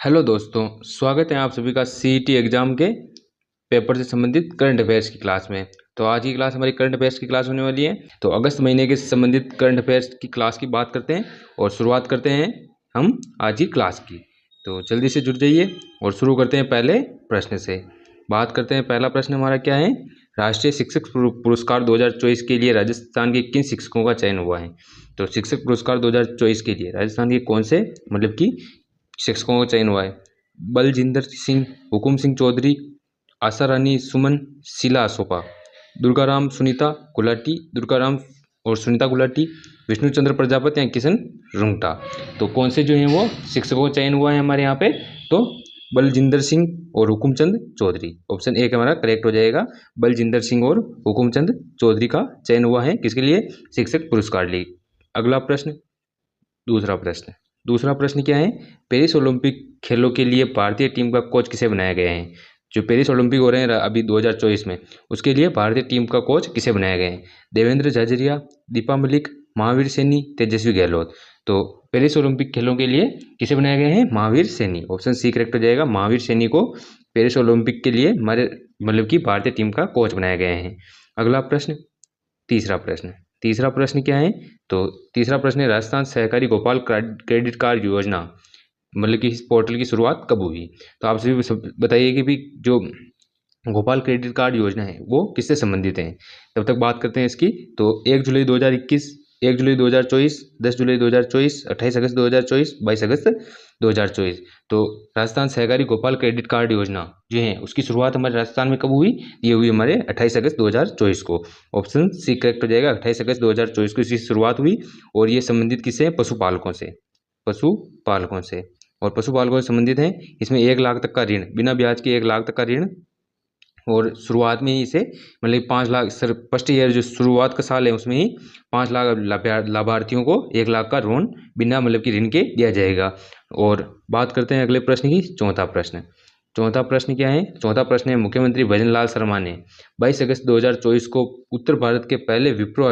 Hello दोस्तों, स्वागत है आप सभी का सीईटी एग्जाम के पेपर से संबंधित करंट अफेयर्स की क्लास में। तो आज की क्लास हमारी करंट अफेयर्स की क्लास होने वाली है। तो अगस्त महीने के संबंधित करंट अफेयर्स की क्लास की बात करते हैं और शुरुआत करते हैं हम आज की क्लास की। तो जल्दी से जुड़ जाइए और शुरू करते हैं पहले प्रश्न से। बात करते हैं, पहला प्रश्न हमारा क्या है। राष्ट्रीय शिक्षक पुरस्कार 2024 के लिए राजस्थान के किन शिक्षकों का चयन हुआ है। तो शिक्षक पुरस्कार 2024 के लिए राजस्थान के कौन से मतलब कि शिक्षकों का चयन हुआ है। बलजिंदर सिंह, हुकुम सिंह चौधरी, आशा रानी सुमन, शीला अशोका, दुर्गाराम सुनीता गुलाटी, दुर्गाराम और सुनीता गुलाटी, विष्णुचंद्र प्रजापति या किशन रुंगटा। तो कौन से जो हैं वो शिक्षकों का चयन हुआ है हमारे यहाँ पे। तो बलजिंदर सिंह और हुकुमचंद चौधरी, ऑप्शन ए हमारा करेक्ट हो जाएगा। बलजिंदर सिंह और हुकुमचंद चौधरी का चयन हुआ है किसके लिए, शिक्षक पुरस्कार लिए। अगला प्रश्न, दूसरा प्रश्न क्या है। पेरिस ओलंपिक खेलों के लिए भारतीय टीम का कोच किसे बनाया गया है। जो पेरिस ओलंपिक हो रहे हैं अभी 2024 में, उसके लिए भारतीय टीम का कोच किसे बनाया गया है। देवेंद्र झाझरिया, दीपा मलिक, महावीर सैनी, तेजस्वी गहलोत। तो पेरिस ओलंपिक खेलों के लिए किसे बनाया गया है, Mahavir Saini. Option C correct हो जाएगा। महावीर सैनी को पेरिस ओलंपिक के लिए हमारे मतलब कि भारतीय टीम का कोच बनाया गया है। अगला प्रश्न, तीसरा प्रश्न क्या है। तो तीसरा प्रश्न है, राजस्थान सहकारी गोपाल क्रेडिट कार्ड योजना मतलब कि इस पोर्टल की शुरुआत कब हुई। तो आप सभी बताइए कि भी जो गोपाल क्रेडिट कार्ड योजना है वो किससे संबंधित है। तब तक बात करते हैं इसकी। तो 1 जुलाई 2021, 1 जुलाई 2024, 10 जुलाई 2024, 28 अगस्त 2024, 22 अगस्त 2024। तो राजस्थान सहकारी गोपाल क्रेडिट कार्ड योजना जो है उसकी शुरुआत हमारे राजस्थान में कब हुई, ये हुई हमारे 28 अगस्त 2024 को। ऑप्शन सी करेक्ट हो जाएगा। 28 अगस्त 2024 को इसकी शुरुआत हुई और ये संबंधित किससे, पशुपालकों से और पशुपालकों से संबंधित है। इसमें 1 लाख तक का ऋण, बिना ब्याज के 1 लाख तक का ऋण, और शुरुआत में ही इसे मतलब 5 लाख सर फर्स्ट ईयर जो शुरुआत का साल है उसमें ही 5 लाख लाभार्थियों को 1 लाख का लोन बिना मतलब कि ऋण के दिया जाएगा। और बात करते हैं अगले प्रश्न की। चौथा प्रश्न क्या है। चौथा प्रश्न है, मुख्यमंत्री भजन लाल शर्मा ने 22 अगस्त 2024 को उत्तर भारत के पहले विप्रो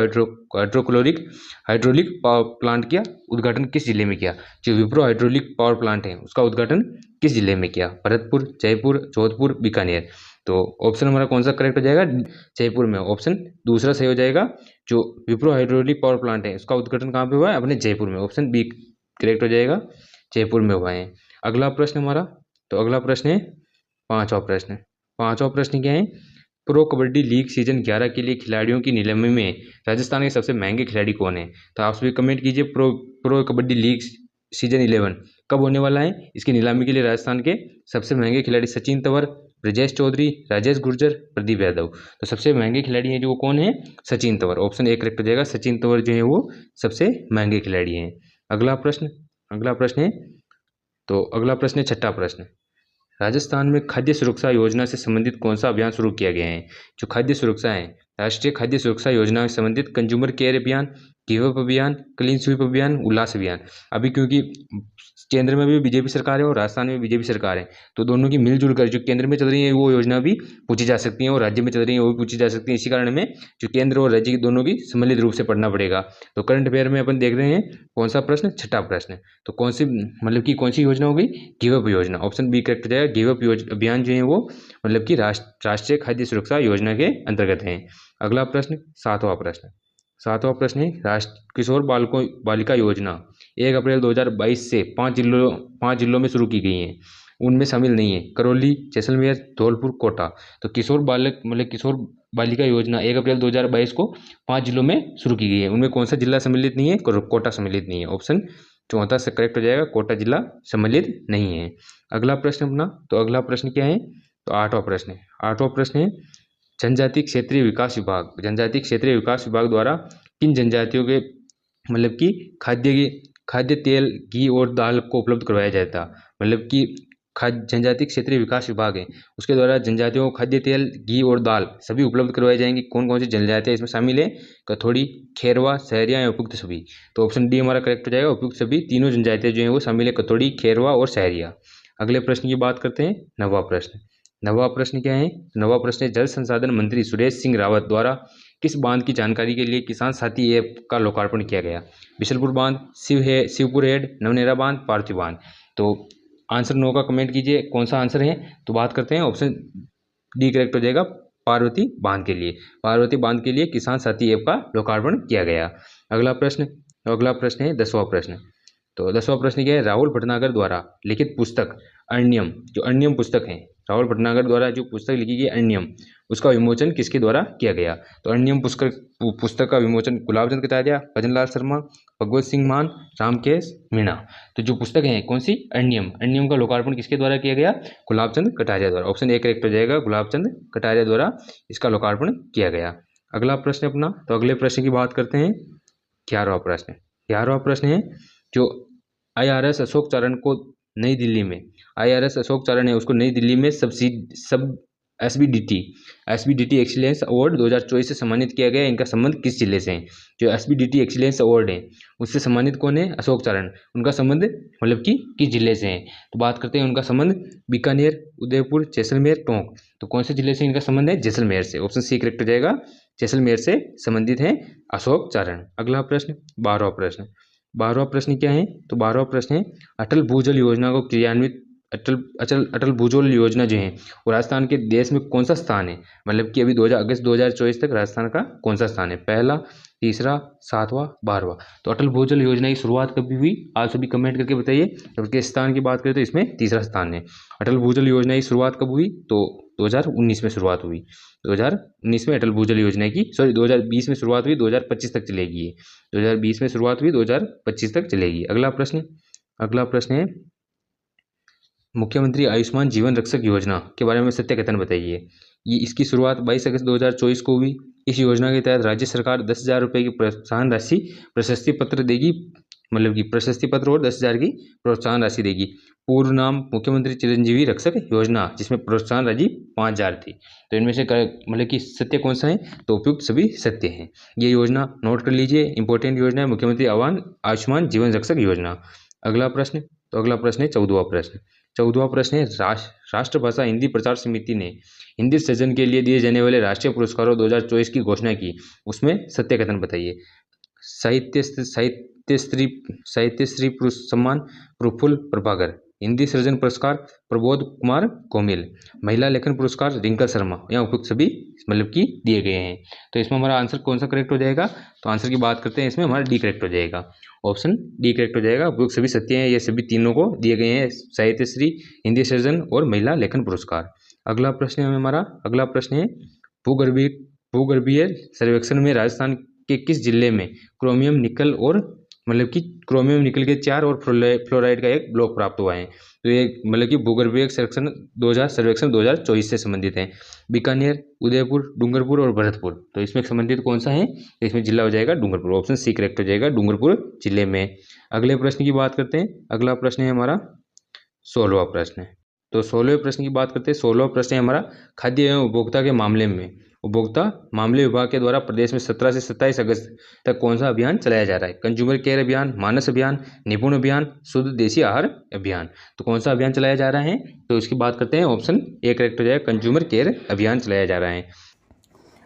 हाइड्रोलिक पावर प्लांट का उद्घाटन किस जिले में किया। जो विप्रो हाइड्रोलिक पावर प्लांट है उसका उद्घाटन किस जिले में किया। भरतपुर, जयपुर, जोधपुर, बीकानेर। तो ऑप्शन हमारा कौन सा करेक्ट हो जाएगा, जयपुर में। ऑप्शन दूसरा सही हो जाएगा। जो विप्रो हाइड्रोलिक पावर प्लांट है उसका उद्घाटन कहाँ पे हुआ है, अपने जयपुर में। ऑप्शन बी करेक्ट हो जाएगा, जयपुर में हुआ है। अगला प्रश्न हमारा, तो अगला प्रश्न है पांचवा प्रश्न क्या है। प्रो कबड्डी लीग सीजन 11 के लिए खिलाड़ियों की नीलामी में राजस्थान के सबसे महंगे खिलाड़ी कौन है। तो आप सभी कमेंट कीजिए, प्रो कबड्डी लीग सीजन 11 कब होने वाला है। इसकी नीलामी के लिए राजस्थान के सबसे महंगे खिलाड़ी सचिन तंवर, ब्रजेश चौधरी, राजेश गुर्जर, प्रदीप यादव। तो सबसे महंगे खिलाड़ी हैं जो वो कौन है, Sachin Tanwar. Option A correct हो जाएगा। सचिन तंवर जो है वो सबसे महंगे खिलाड़ी हैं। अगला प्रश्न है, तो अगला प्रश्न है छठा प्रश्न। राजस्थान में खाद्य सुरक्षा योजना से संबंधित कौन सा अभियान शुरू किया गया है। जो खाद्य सुरक्षा है, राष्ट्रीय खाद्य सुरक्षा योजना से संबंधित कंज्यूमर केयर अभियान, गिव अप अभियान, क्लीन स्वीप अभियान, उल्लास अभियान। अभी क्योंकि केंद्र में भी बीजेपी सरकार है और राजस्थान में बीजेपी सरकार है, तो दोनों की मिलजुल कर जो केंद्र में चल रही है वो योजना भी पूछी जा सकती है और राज्य में चल रही है वो भी पूछी जा सकती है। इसी कारण में जो केंद्र और राज्य की दोनों की सम्मिलित रूप से पढ़ना पड़ेगा। तो करंट अफेयर में अपन देख रहे हैं कौन सा प्रश्न, छठा प्रश्न। तो कौन सी मतलब कि कौन सी योजना होगी, गिव अप योजना। ऑप्शन बी करेक्ट हो जाएगा। गिव अप अभियान जो है वो मतलब कि राष्ट्रीय खाद्य सुरक्षा योजना के अंतर्गत है। अगला प्रश्न, सातवां प्रश्न है, किशोर बालिका योजना 1 अप्रैल 2022 से 5 जिलों में शुरू की गई है। उनमें शामिल नहीं है करौली, जैसलमेर, धौलपुर, कोटा। तो किशोर बालिका योजना 1 अप्रैल 2022 को 5 जिलों में शुरू की गई है। उनमें कौन सा जिला सम्मिलित नहीं है, कोटा सम्मिलित नहीं है। ऑप्शन चौथा से करेक्ट हो जाएगा, कोटा जिला सम्मिलित नहीं है। अगला प्रश्न अपना, तो अगला प्रश्न क्या है, तो आठवां प्रश्न है, जनजातीय क्षेत्रीय विकास विभाग द्वारा किन जनजातियों के मतलब कि खाद्य तेल, घी और दाल को उपलब्ध करवाया जाता। मतलब कि जनजातीय क्षेत्रीय विकास विभाग है उसके द्वारा जनजातियों को खाद्य तेल, घी और दाल सभी उपलब्ध करवाई जाएंगी। कौन कौन सी जनजातियाँ इसमें शामिल है, कथोड़ी, खेरवा, सहरिया या उपयुक्त सभी। तो ऑप्शन डी हमारा करेक्ट हो जाएगा, उपयुक्त सभी। तीनों जनजातियाँ जो है वो शामिल है, कथोड़ी, खेरवा और सहरिया। अगले प्रश्न की बात करते हैं, नवा प्रश्न क्या है। नवा प्रश्न है, जल संसाधन मंत्री सुरेश सिंह रावत द्वारा किस बांध की जानकारी के लिए किसान साथी ऐप का लोकार्पण किया गया। बिशलपुर बांध, शिवपुर हेड, नवनेरा बांध, पार्थिव बांध। तो आंसर नो का कमेंट कीजिए कौन सा आंसर है। तो बात करते हैं ऑप्शन डी करेक्ट हो जाएगा, पार्वती बांध के लिए। पार्वती बांध के लिए किसान साथी ऐप का लोकार्पण किया गया। अगला प्रश्न है 10वां प्रश्न। तो 10वां प्रश्न क्या है, राहुल भटनागर द्वारा लिखित पुस्तक अरण्यम, जो अरण्यम पुस्तक है, राहुल भटनागर द्वारा जो पुस्तक लिखी गई अरण्यम, उसका विमोचन किसके द्वारा किया गया। तो अरण्यम पुस्तक का विमोचन गुलाबचंद कटारिया, भजनलाल शर्मा, भगवत सिंह मान, रामकेश मीणा। तो जो पुस्तक है कौन सी, अरण्यम का लोकार्पण किसके द्वारा किया गया, गुलाबचंद कटारिया द्वारा। ऑप्शन ए करेक्ट हो जाएगा, गुलाबचंद कटारिया द्वारा इसका लोकार्पण किया गया। अगला प्रश्न अपना, तो अगले प्रश्न की बात करते हैं 11वां प्रश्न। 11वां प्रश्न है, जो IRS अशोक चारण को नई दिल्ली में, IRS अशोक चारण है उसको नई दिल्ली में सब SBDT एक्सीलेंस अवार्ड 2024 से सम्मानित किया गया। इनका संबंध किस जिले से है। जो SBDT एक्सीलेंस अवार्ड है उससे सम्मानित कौन है, अशोक चारण, उनका संबंध मतलब कि किस जिले से है। तो बात करते हैं उनका संबंध बीकानेर, उदयपुर, जैसलमेर, टोंक। तो कौन से जिले से इनका संबंध है, जैसलमेर से। ऑप्शन सी करेक्ट हो जाएगा, जैसलमेर से संबंधित है अशोक चारण। अगला प्रश्न 12वां प्रश्न। 12वां प्रश्न क्या है, तो 12वां प्रश्न है, अटल भूजल योजना को क्रियान्वित, अटल भूजल योजना जो है वो राजस्थान के देश में कौन सा स्थान है, मतलब कि अभी अगस्त 2024 तक राजस्थान का कौन सा स्थान है, पहला, तीसरा, 7वां, 12वां। तो अटल भूजल योजना की शुरुआत कभी हुई, आप सभी कमेंट करके बताइए। तो उसके स्थान की बात करें तो इसमें तीसरा स्थान है। अटल भूजल योजना की शुरुआत कब हुई, तो 2019 में शुरुआत हुई। 2019 में अटल भूजल योजना की, 2020 में शुरुआत हुई, 2025 तक चलेगी ये। 2020 में शुरुआत हुई, 2025 तक चलेगी। अगला प्रश्न है, मुख्यमंत्री आयुष्मान जीवन रक्षक योजना के बारे में सत्य कथन बताइए। ये इसकी शुरुआत 22 अगस्त 2024 को हुई। इस योजना के तहत राज्य सरकार 10,000 रुपये की प्रोत्साहन राशि, प्रशस्ति पत्र देगी, मतलब कि प्रशस्ति पत्र और 10,000 की प्रोत्साहन राशि देगी। पूर्व नाम मुख्यमंत्री चिरंजीवी रक्षक योजना, जिसमें प्रोत्साहन राशि 5,000 थी। तो इनमें से मतलब कि सत्य कौन सा है, तो उपयुक्त सभी सत्य हैं। ये योजना नोट कर लीजिए, इंपॉर्टेंट योजना है मुख्यमंत्री आयुष्मान जीवन रक्षक योजना। अगला प्रश्न है 14वां प्रश्न। 14वां प्रश्न है, राष्ट्रभाषा हिंदी प्रचार समिति ने हिंदी सृजन के लिए दिए जाने वाले राष्ट्रीय पुरस्कारों 2024 की घोषणा की, उसमें सत्य कथन बताइए। साहित्य श्री सम्मान प्रफुल्ल प्रभाकर, हिंदी सृजन पुरस्कार प्रबोध कुमार कोमिल, महिला लेखन पुरस्कार रिंकल शर्मा। यहाँ उपयुक्त सभी मतलब कि दिए गए हैं। तो इसमें हमारा आंसर कौन सा करेक्ट हो जाएगा, तो आंसर की बात करते हैं, इसमें हमारा डी करेक्ट हो जाएगा। ऑप्शन डी करेक्ट हो जाएगा, उपयुक्त सभी सत्य हैं, ये सभी तीनों को दिए गए हैं, साहित्य श्री, हिंदी सृजन और महिला लेखन पुरस्कार। अगला प्रश्न है, भूगर्भीय सर्वेक्षण में राजस्थान के किस जिले में क्रोमियम निकल और मतलब कि क्रोमियम निकल के 4 और फ्लोराइड का एक ब्लॉक प्राप्त हुआ है। तो ये मतलब कि भूगर्भीय सर्वेक्षण 2024 से संबंधित है। बीकानेर, उदयपुर, डूंगरपुर और भरतपुर। तो इसमें संबंधित कौन सा है, इसमें जिला हो जाएगा डूंगरपुर। ऑप्शन सी करेक्ट हो जाएगा, डूंगरपुर जिले में। अगले प्रश्न की बात करते हैं। अगला प्रश्न है हमारा 16वां प्रश्न। तो 16वें प्रश्न की बात करते हैं। 16वां प्रश्न है हमारा, खाद्य एवं उपभोक्ता के मामले में उपभोक्ता मामले विभाग के द्वारा प्रदेश में 17 से 27 अगस्त तक कौन सा अभियान चलाया जा रहा है। कंज्यूमर केयर अभियान, मानस अभियान, निपुण अभियान, शुद्ध देसी आहार अभियान। तो कौन सा अभियान चलाया जा रहा है, तो इसकी बात करते हैं। ऑप्शन ए करेक्ट हो जाएगा, कंज्यूमर केयर अभियान चलाया जा रहा है।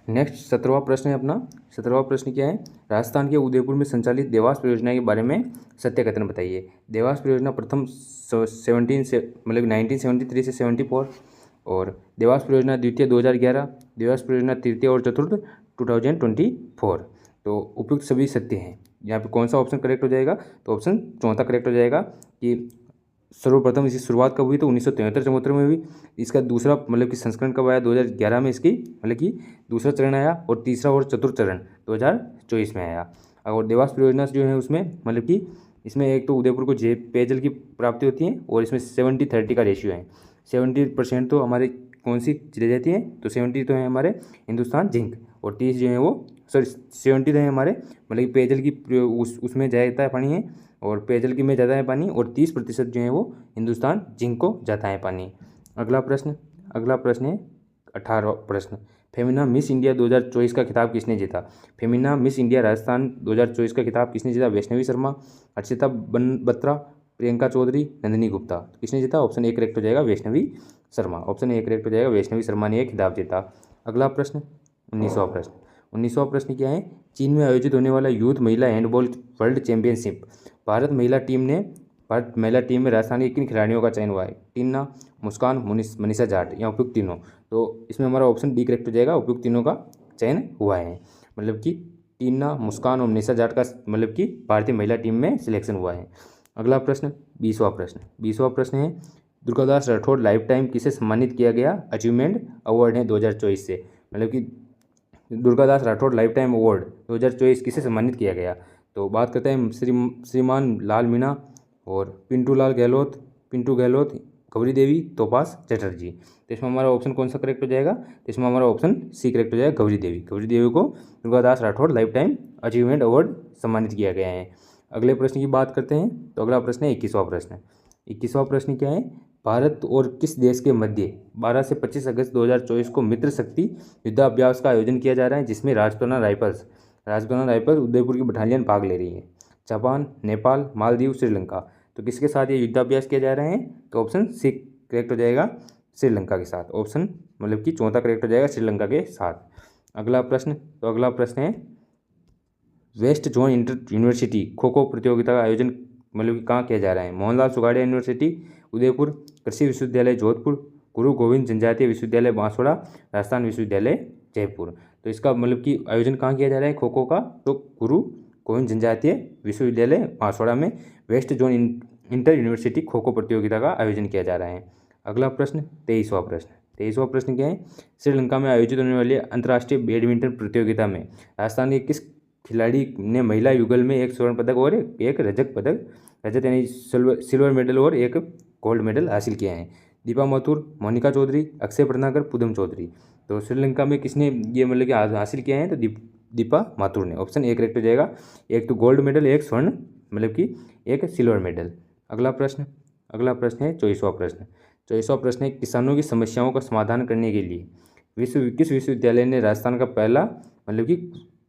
नेक्स्ट 17वां प्रश्न है अपना। 17वां प्रश्न क्या है, राजस्थान के उदयपुर में संचालित देवास परियोजना के बारे में सत्य कथन बताइए। देवास परियोजना प्रथम 1973 से 74, और देवास परियोजना द्वितीय 2011, देवास परियोजना तृतीय और चतुर्थ 2024। तो उपयुक्त सभी सत्य हैं। यहाँ पे कौन सा ऑप्शन करेक्ट हो जाएगा, तो ऑप्शन चौथा करेक्ट हो जाएगा कि सर्वप्रथम इसकी शुरुआत कब हुई, तो 1973-74 में हुई। इसका दूसरा मतलब कि संस्करण कब आया, 2011 में इसकी मतलब कि दूसरा चरण आया, और तीसरा और चतुर्थ चरण 2024 में आया। और देवास परियोजना जो है उसमें मतलब कि इसमें एक तो उदयपुर को पेयजल की प्राप्ति होती है, और इसमें 70-30 का रेशियो है। 70% तो हमारे कौन सी चली जाती है, तो 70 तो है हमारे हिंदुस्तान जिंक, और 30 जो है वो 70 तो है हमारे मतलब कि पेयजल की उसमें जाता है पानी है, और पेयजल की में ज़्यादा है पानी, और 30% जो है वो हिंदुस्तान जिंक को जाता है पानी। अगला प्रश्न है 18वां प्रश्न। फेमिना मिस इंडिया 2024 का खिताब किसने जीता। फेमिना मिस इंडिया राजस्थान 2024 का खिताब किसने जीता। वैष्णवी शर्मा, अर्चिता बत्रा, प्रियंका चौधरी, नंदिनी गुप्ता। किसने जीता, ऑप्शन ए करेक्ट हो जाएगा, Vaishnavi Sharma. Option A correct हो जाएगा, वैष्णवी शर्मा ने यह खिताब जीता। अगला प्रश्न 19वां प्रश्न क्या है, चीन में आयोजित होने वाला यूथ महिला हैंडबॉल वर्ल्ड चैंपियनशिप भारत महिला टीम ने भारत महिला टीम में राजस्थान की किन खिलाड़ियों का चयन हुआ है? टीना, मुस्कान, मनीषा जाट या उपयुक्त तीनों? तो इसमें हमारा ऑप्शन डी करेक्ट हो जाएगा, उपयुक्त तीनों का चयन हुआ है। मतलब कि टीना, मुस्कान और मनीषा जाट का मतलब कि भारतीय महिला टीम में सिलेक्शन हुआ है। अगला प्रश्न 20वां प्रश्न है दुर्गादास राठौड़ लाइफ टाइम किसे सम्मानित किया गया अचीवमेंट अवार्ड है 2024 से? मतलब कि Durgadas Rathore life time award 2024 किसे सम्मानित किया गया? तो बात करते हैं श्रीमान लाल मीणा और पिंटू गहलोत, गौरी देवी, तोपास चटर्जी। तो इसमें हमारा ऑप्शन कौन सा करेक्ट हो जाएगा? तो इसमें हमारा ऑप्शन सी करेक्ट हो जाएगा, गौरी देवी को Durgadas Rathore life time achievement award सम्मानित किया गया है। अगले प्रश्न की बात करते हैं। तो अगला प्रश्न है 21वां प्रश्न क्या है? भारत और किस देश के मध्य 12 से 25 अगस्त 2024 को मित्र शक्ति युद्धाभ्यास का आयोजन किया जा रहा है, जिसमें राजपुताना राइफल्स उदयपुर की बटालियन भाग ले रही है? जापान, नेपाल, मालदीव, श्रीलंका। तो किसके साथ ये युद्धाभ्यास किया जा रहा है? तो ऑप्शन सी करेक्ट हो जाएगा, श्रीलंका के साथ। ऑप्शन मतलब कि चौथा करेक्ट हो जाएगा, श्रीलंका के साथ। अगला प्रश्न है west zone inter university kho kho प्रतियोगिता का आयोजन मतलब कि कहाँ किया जा रहा है? मोहनलाल सुगाड़िया यूनिवर्सिटी उदयपुर, कृषि विश्वविद्यालय जोधपुर, गुरु गोविंद जनजातीय विश्वविद्यालय बांसवाड़ा, राजस्थान विश्वविद्यालय जयपुर। तो इसका मतलब कि आयोजन कहाँ किया जा रहा है खो खो का? तो गुरु गोविंद जनजातीय विश्वविद्यालय बांसवाड़ा में west zone inter university kho kho प्रतियोगिता का आयोजन किया जा रहा है। अगला प्रश्न 23वां प्रश्न क्या है? श्रीलंका में आयोजित होने वाली अंतर्राष्ट्रीय बैडमिंटन प्रतियोगिता में राजस्थान के किस खिलाड़ी ने महिला युगल में एक स्वर्ण पदक और एक रजत यानी सिल्वर मेडल और एक गोल्ड मेडल हासिल किए हैं? दीपा माथुर, मोनिका चौधरी, अक्षय प्रज्ञाकर, पूनम चौधरी। तो श्रीलंका में किसने ये मतलब कि हासिल किए हैं? तो दीपा माथुर ने। ऑप्शन ए करेक्ट हो जाएगा, एक तो गोल्ड मेडल, एक स्वर्ण मतलब कि एक सिल्वर मेडल। अगला प्रश्न है 24वां प्रश्न है किसानों की समस्याओं का समाधान करने के लिए किस विश्वविद्यालय ने राजस्थान का पहला मतलब कि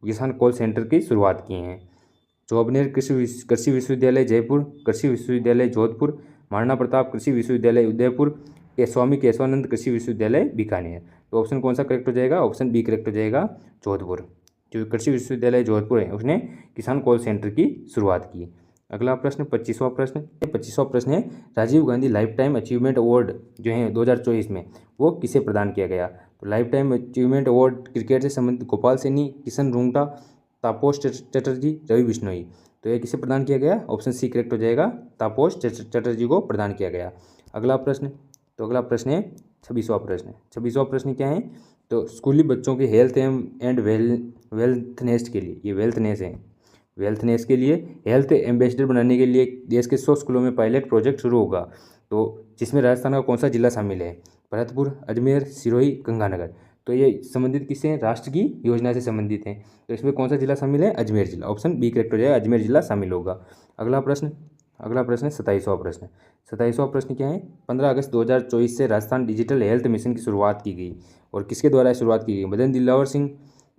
किसान कॉल सेंटर की शुरुआत की है? चौबनेर कृषि विश्वविद्यालय जयपुर, कृषि विश्वविद्यालय जोधपुर, महाराणा प्रताप कृषि विश्वविद्यालय उदयपुर, स्वामी केशवानंद कृषि विश्वविद्यालय बीकानेर। तो ऑप्शन कौन सा करेक्ट हो जाएगा? ऑप्शन बी करेक्ट हो जाएगा, जोधपुर। जो कृषि विश्वविद्यालय जोधपुर है उसने किसान कॉल सेंटर की शुरुआत की। अगला प्रश्न 25वां प्रश्न है Rajiv Gandhi lifetime achievement award जो है 2024 में वो किसे प्रदान किया गया? तो life time achievement award cricket से संबंधित गोपाल सैनी, किशन रुंगटा, तापोश चटर्जी, रवि बिश्नोई। तो ये किसे प्रदान किया गया? ऑप्शन सी करेक्ट हो जाएगा, तापोश चटर्जी को प्रदान किया गया। अगला प्रश्न है 26वां प्रश्न क्या है? तो स्कूली बच्चों के हेल्थ एंड वेल्थनेस के लिए, ये वेल्थनेस के लिए हेल्थ एम्बेसडर बनाने के लिए देश के 100 स्कूलों में पायलट प्रोजेक्ट शुरू होगा। तो जिसमें राजस्थान का कौन सा जिला शामिल है? भरतपुर, अजमेर, सिरोही, गंगानगर। तो ये संबंधित किससे हैं? राष्ट्र की योजना से संबंधित हैं। तो इसमें कौन सा जिला शामिल है? अजमेर जिला। ऑप्शन बी करेक्ट हो जाएगा, अजमेर जिला शामिल होगा। अगला प्रश्न है 27वां प्रश्न क्या है? 15 अगस्त 2024 से राजस्थान डिजिटल हेल्थ मिशन की शुरुआत की गई और किसके द्वारा शुरुआत की गई? मदन दिलावर सिंह,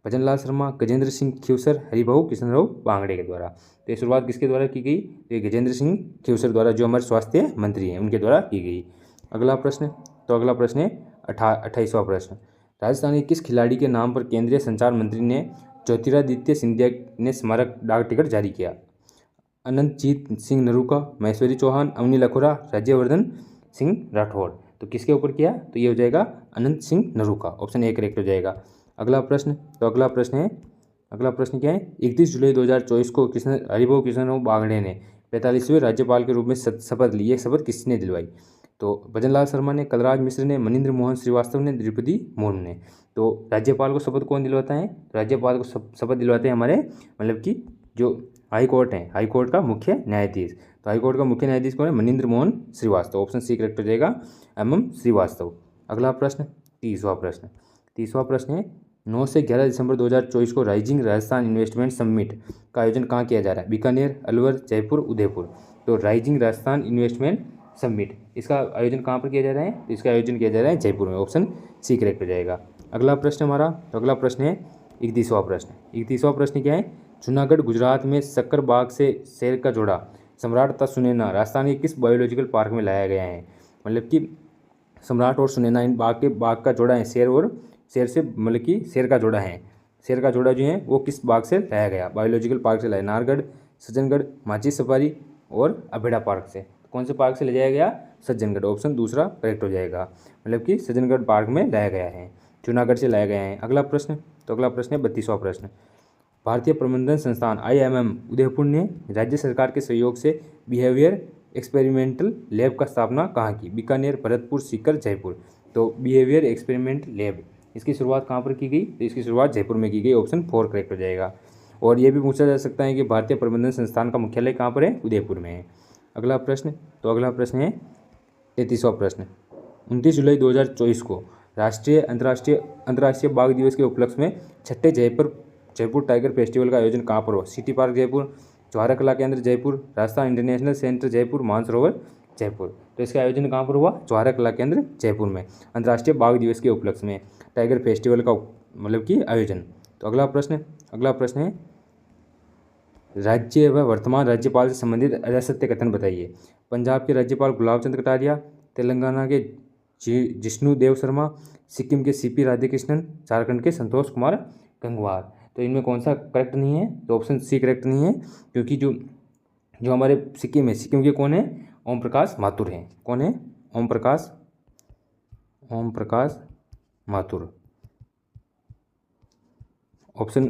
भजनलाल शर्मा, गजेंद्र सिंह खीवसर, हरिभाऊ कृष्णराव बांगड़े के द्वारा। तो ये शुरुआत किसके द्वारा की गई? तो ये गजेंद्र सिंह खीवसर द्वारा, जो हमारे स्वास्थ्य मंत्री हैं उनके द्वारा की गई। अगला प्रश्न है 28वां प्रश्न। राजस्थान के किस खिलाड़ी के नाम पर केंद्रीय संचार मंत्री ने ज्योतिरादित्य सिंधिया ने स्मारक डाक टिकट जारी किया? अनंतजीत सिंह नरूका, महेश्वरी चौहान, अवनी लखोरा, राज्यवर्धन सिंह राठौड़। तो किसके ऊपर किया? तो ये हो जाएगा Anant Singh Naruka. Option A correct हो जाएगा। अगला प्रश्न क्या है? 31 जुलाई 2024 को हरिभाऊ कृष्णराव बांगड़े ने 45वें राज्यपाल के रूप में शपथ ली। ये शपथ किसने दिलवाई? तो भजनलाल शर्मा ने, कलराज मिश्र ने, मनिंद्र मोहन श्रीवास्तव ने, द्रौपदी मुर्मू ने। तो राज्यपाल को शपथ कौन दिलवाता है? राज्यपाल को शपथ दिलवाते हैं हमारे मतलब कि जो हाई कोर्ट है, हाई कोर्ट का मुख्य न्यायाधीश। तो हाई कोर्ट का मुख्य न्यायाधीश कौन है? Manindra Mohan Shrivastava. Option C correct हो जाएगा, MM श्रीवास्तव। अगला प्रश्न 30वां प्रश्न है 9 से 11 दिसंबर 2024 को राइजिंग राजस्थान इन्वेस्टमेंट समिट का आयोजन कहाँ किया जा रहा है? बीकानेर, अलवर, जयपुर, उदयपुर। तो राइजिंग राजस्थान इन्वेस्टमेंट समिट इसका आयोजन कहाँ पर किया जा रहा है? इसका आयोजन किया जा रहा है जयपुर में। ऑप्शन सी करेक्ट हो जाएगा। अगला प्रश्न है 31वां प्रश्न क्या है? जूनागढ़ गुजरात में सक्कर बाग से शेर का जोड़ा सम्राट तथा सुनैना राजस्थान के किस बायोलॉजिकल पार्क में लाया गया है? मतलब कि सम्राट और सुनैना इन बाग का जोड़ा है, शेर से मतलब कि शेर का जोड़ा है। शेर का जोड़ा जो है वो किस बाग से लाया गया? बायोलॉजिकल पार्क से लाया। नाहरगढ़, सज्जनगढ़, माची सफारी, और अभेड़ा पार्क से। कौन से पार्क से ले जाया गया? सज्जनगढ़, ऑप्शन दूसरा करेक्ट हो जाएगा, मतलब कि सज्जनगढ़ पार्क में लाया गया है, जूनागढ़ से लाया गया है। अगला प्रश्न, तो अगला प्रश्न है 32वां प्रश्न। भारतीय प्रबंधन संस्थान IIM उदयपुर ने राज्य सरकार के सहयोग से बिहेवियर एक्सपेरिमेंटल लैब का स्थापना कहाँ की? बीकानेर, भरतपुर, सीकर, जयपुर। तो बिहेवियर एक्सपेरिमेंट लैब, इसकी शुरुआत कहाँ पर की गई? तो इसकी शुरुआत जयपुर में की गई, ऑप्शन 4 करेक्ट हो जाएगा। और ये भी पूछा जा सकता है कि भारतीय प्रबंधन संस्थान का मुख्यालय कहाँ पर है? उदयपुर में है। अगला प्रश्न, तो अगला प्रश्न है 33वां प्रश्न। 29 जुलाई 2024 को राष्ट्रीय अंतर्राष्ट्रीय बाघ दिवस के उपलक्ष्य में छठे जयपुर टाइगर फेस्टिवल का आयोजन कहाँ पर हुआ? सिटी पार्क जयपुर, जवाहर कला केंद्र जयपुर, राजस्थान इंटरनेशनल सेंटर जयपुर, मानसरोवर जयपुर। तो इसका आयोजन कहाँ पर हुआ? जवाहर कला केंद्र जयपुर में अंतर्राष्ट्रीय बाघ दिवस के उपलक्ष्य में टाइगर फेस्टिवल का मतलब कि आयोजन। तो अगला प्रश्न है राज्य व वर्तमान राज्यपाल से संबंधित असत्य कथन बताइए। पंजाब के राज्यपाल गुलाब चंद कटारिया, तेलंगाना के जिष्णु देव शर्मा, सिक्किम के CP राधाकृष्णन, झारखंड के संतोष कुमार गंगवार। तो इनमें कौन सा करेक्ट नहीं है? तो ऑप्शन सी करेक्ट नहीं है, क्योंकि जो हमारे सिक्किम है, सिक्किम के कौन है? ओम प्रकाश माथुर हैं। कौन है? ओम प्रकाश माथुर। ऑप्शन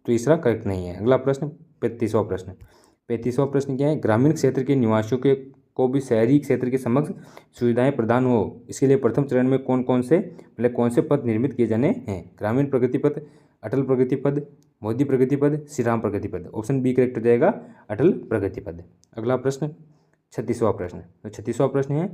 तीसरा करेक्ट नहीं है। अगला प्रश्न 35वां प्रश्न। 35वां प्रश्न क्या है? ग्रामीण क्षेत्र के निवासियों को भी शहरी क्षेत्र के समक्ष सुविधाएं प्रदान हो, इसके लिए प्रथम चरण में कौन से पद निर्मित किए जाने हैं? ग्रामीण प्रगति पद, अटल प्रगति पद, मोदी प्रगति पद, श्री राम प्रगति पद। ऑप्शन बी करेक्ट हो जाएगा, अटल प्रगति पद। अगला प्रश्न 36वां प्रश्न। तो 36वां प्रश्न है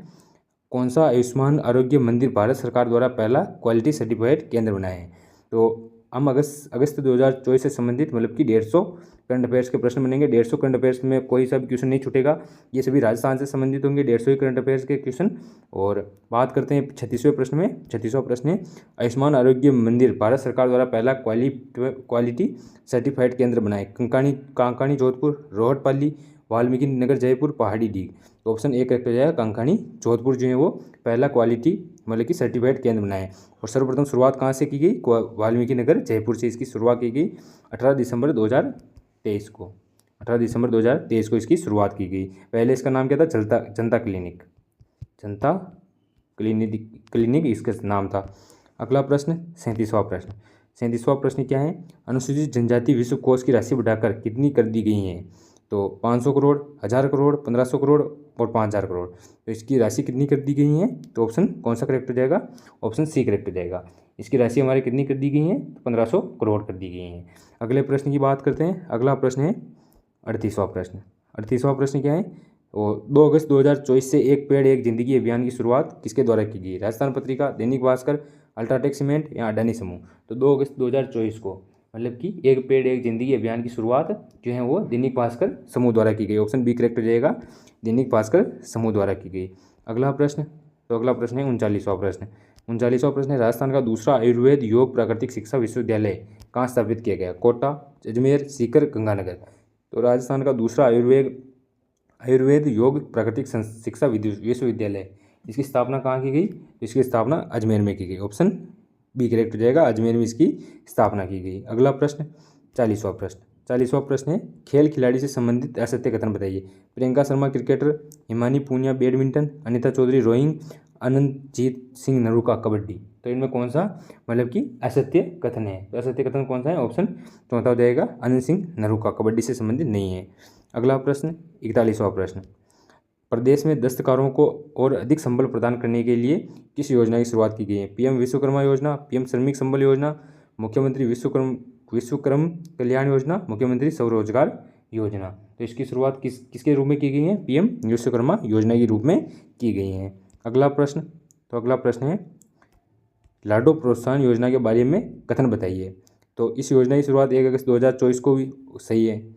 कौन सा आयुष्मान आरोग्य मंदिर भारत सरकार द्वारा पहला क्वालिटी सर्टिफाइड केंद्र बना है? तो हम अगस्त 2024 से संबंधित मतलब कि 150 करंट अफेयर्स के प्रश्न बनेंगे। 150 करंट अफेयर्स में कोई सा भी क्वेश्चन नहीं छूटेगा, ये सभी राजस्थान से संबंधित होंगे, 150 ही करंट अफेयर्स के क्वेश्चन। और बात करते हैं 36वें प्रश्न में। 36वां प्रश्न है आयुष्मान आरोग्य मंदिर भारत सरकार द्वारा पहला क्वालिटी सर्टिफाइड केंद्र बनाए। कांकाणी जोधपुर, रोहटपाली, वाल्मीकि नगर जयपुर, पहाड़ी डीग। तो ऑप्शन ए करेक्ट हो जाएगा, कांकाणी जोधपुर जो है वो पहला क्वालिटी मतलब कि सर्टिफाइड केंद्र बनाए। और सर्वप्रथम शुरुआत कहाँ से की गई? वाल्मीकि नगर जयपुर से इसकी शुरुआत की गई 18 दिसंबर 2023 को। 18 दिसंबर 2023 को इसकी शुरुआत की गई। पहले इसका नाम क्या था? जनता क्लिनिक इसका नाम था। अगला प्रश्न 37वां प्रश्न। 37वां प्रश्न क्या है? अनुसूचित जनजाति विश्व कोष की राशि बढ़ाकर कितनी कर दी गई है? तो 500 करोड़, 1000 करोड़, 1500 करोड़ और 5000 करोड़। तो इसकी राशि कितनी कर दी गई है? तो ऑप्शन कौन सा करेक्ट हो जाएगा? ऑप्शन सी करेक्ट हो जाएगा। इसकी राशि हमारी कितनी कर दी गई है? 1500 करोड़ कर दी गई है। अगले प्रश्न की बात करते हैं। अगला प्रश्न है 38वां प्रश्न। 38वां प्रश्न क्या है? तो 2 अगस्त 2024 से एक पेड़ एक जिंदगी अभियान की शुरुआत किसके द्वारा की गई? राजस्थान पत्रिका, दैनिक भास्कर, अल्ट्राटेक सीमेंट या अडानी समूह। तो 2 अगस्त 2024 को मतलब कि एक पेड़ एक जिंदगी अभियान की शुरुआत जो है वो दैनिक भास्कर समूह द्वारा की गई। ऑप्शन बी करेक्ट हो जाएगा, दैनिक भास्कर समूह द्वारा की गई। अगला प्रश्न, तो अगला प्रश्न है 39वां प्रश्न। 39वां प्रश्न है राजस्थान का दूसरा आयुर्वेद योग प्राकृतिक शिक्षा विश्वविद्यालय कहाँ स्थापित किया गया? कोटा, अजमेर, सीकर, गंगानगर। तो राजस्थान का दूसरा आयुर्वेद योग प्राकृतिक शिक्षा विश्वविद्यालय, इसकी स्थापना कहाँ की गई? इसकी स्थापना अजमेर में की गई। ऑप्शन बी करेक्ट हो जाएगा, अजमेर में इसकी स्थापना की गई। अगला प्रश्न 40वां प्रश्न। 40वां प्रश्न है खेल खिलाड़ी से संबंधित असत्य कथन बताइए। Priyanka Sharma cricketer, Himani Punia badminton, Anita Chaudhary rowing, Anantjeet Singh Naruka kabaddi. तो इनमें कौन सा मतलब कि असत्य कथन है? तो असत्य कथन कौन सा है? ऑप्शन चौथा हो जाएगा, अनंत सिंह नरूका कबड्डी से संबंधित नहीं है। अगला प्रश्न 41वां प्रश्न। प्रदेश में दस्तकारों को और अधिक संबल प्रदान करने के लिए किस योजना की शुरुआत की गई है? PM विश्वकर्मा योजना, PM श्रमिक संबल योजना, मुख्यमंत्री विश्वकर्म कल्याण योजना, मुख्यमंत्री स्वरोजगार योजना। तो इसकी शुरुआत किसके रूप में की गई है? PM विश्वकर्मा योजना के रूप में की गई है। अगला प्रश्न, तो अगला प्रश्न है लाडो प्रोत्साहन योजना के बारे में कथन बताइए। तो इस योजना की शुरुआत 1 अगस्त 2024 को भी सही है।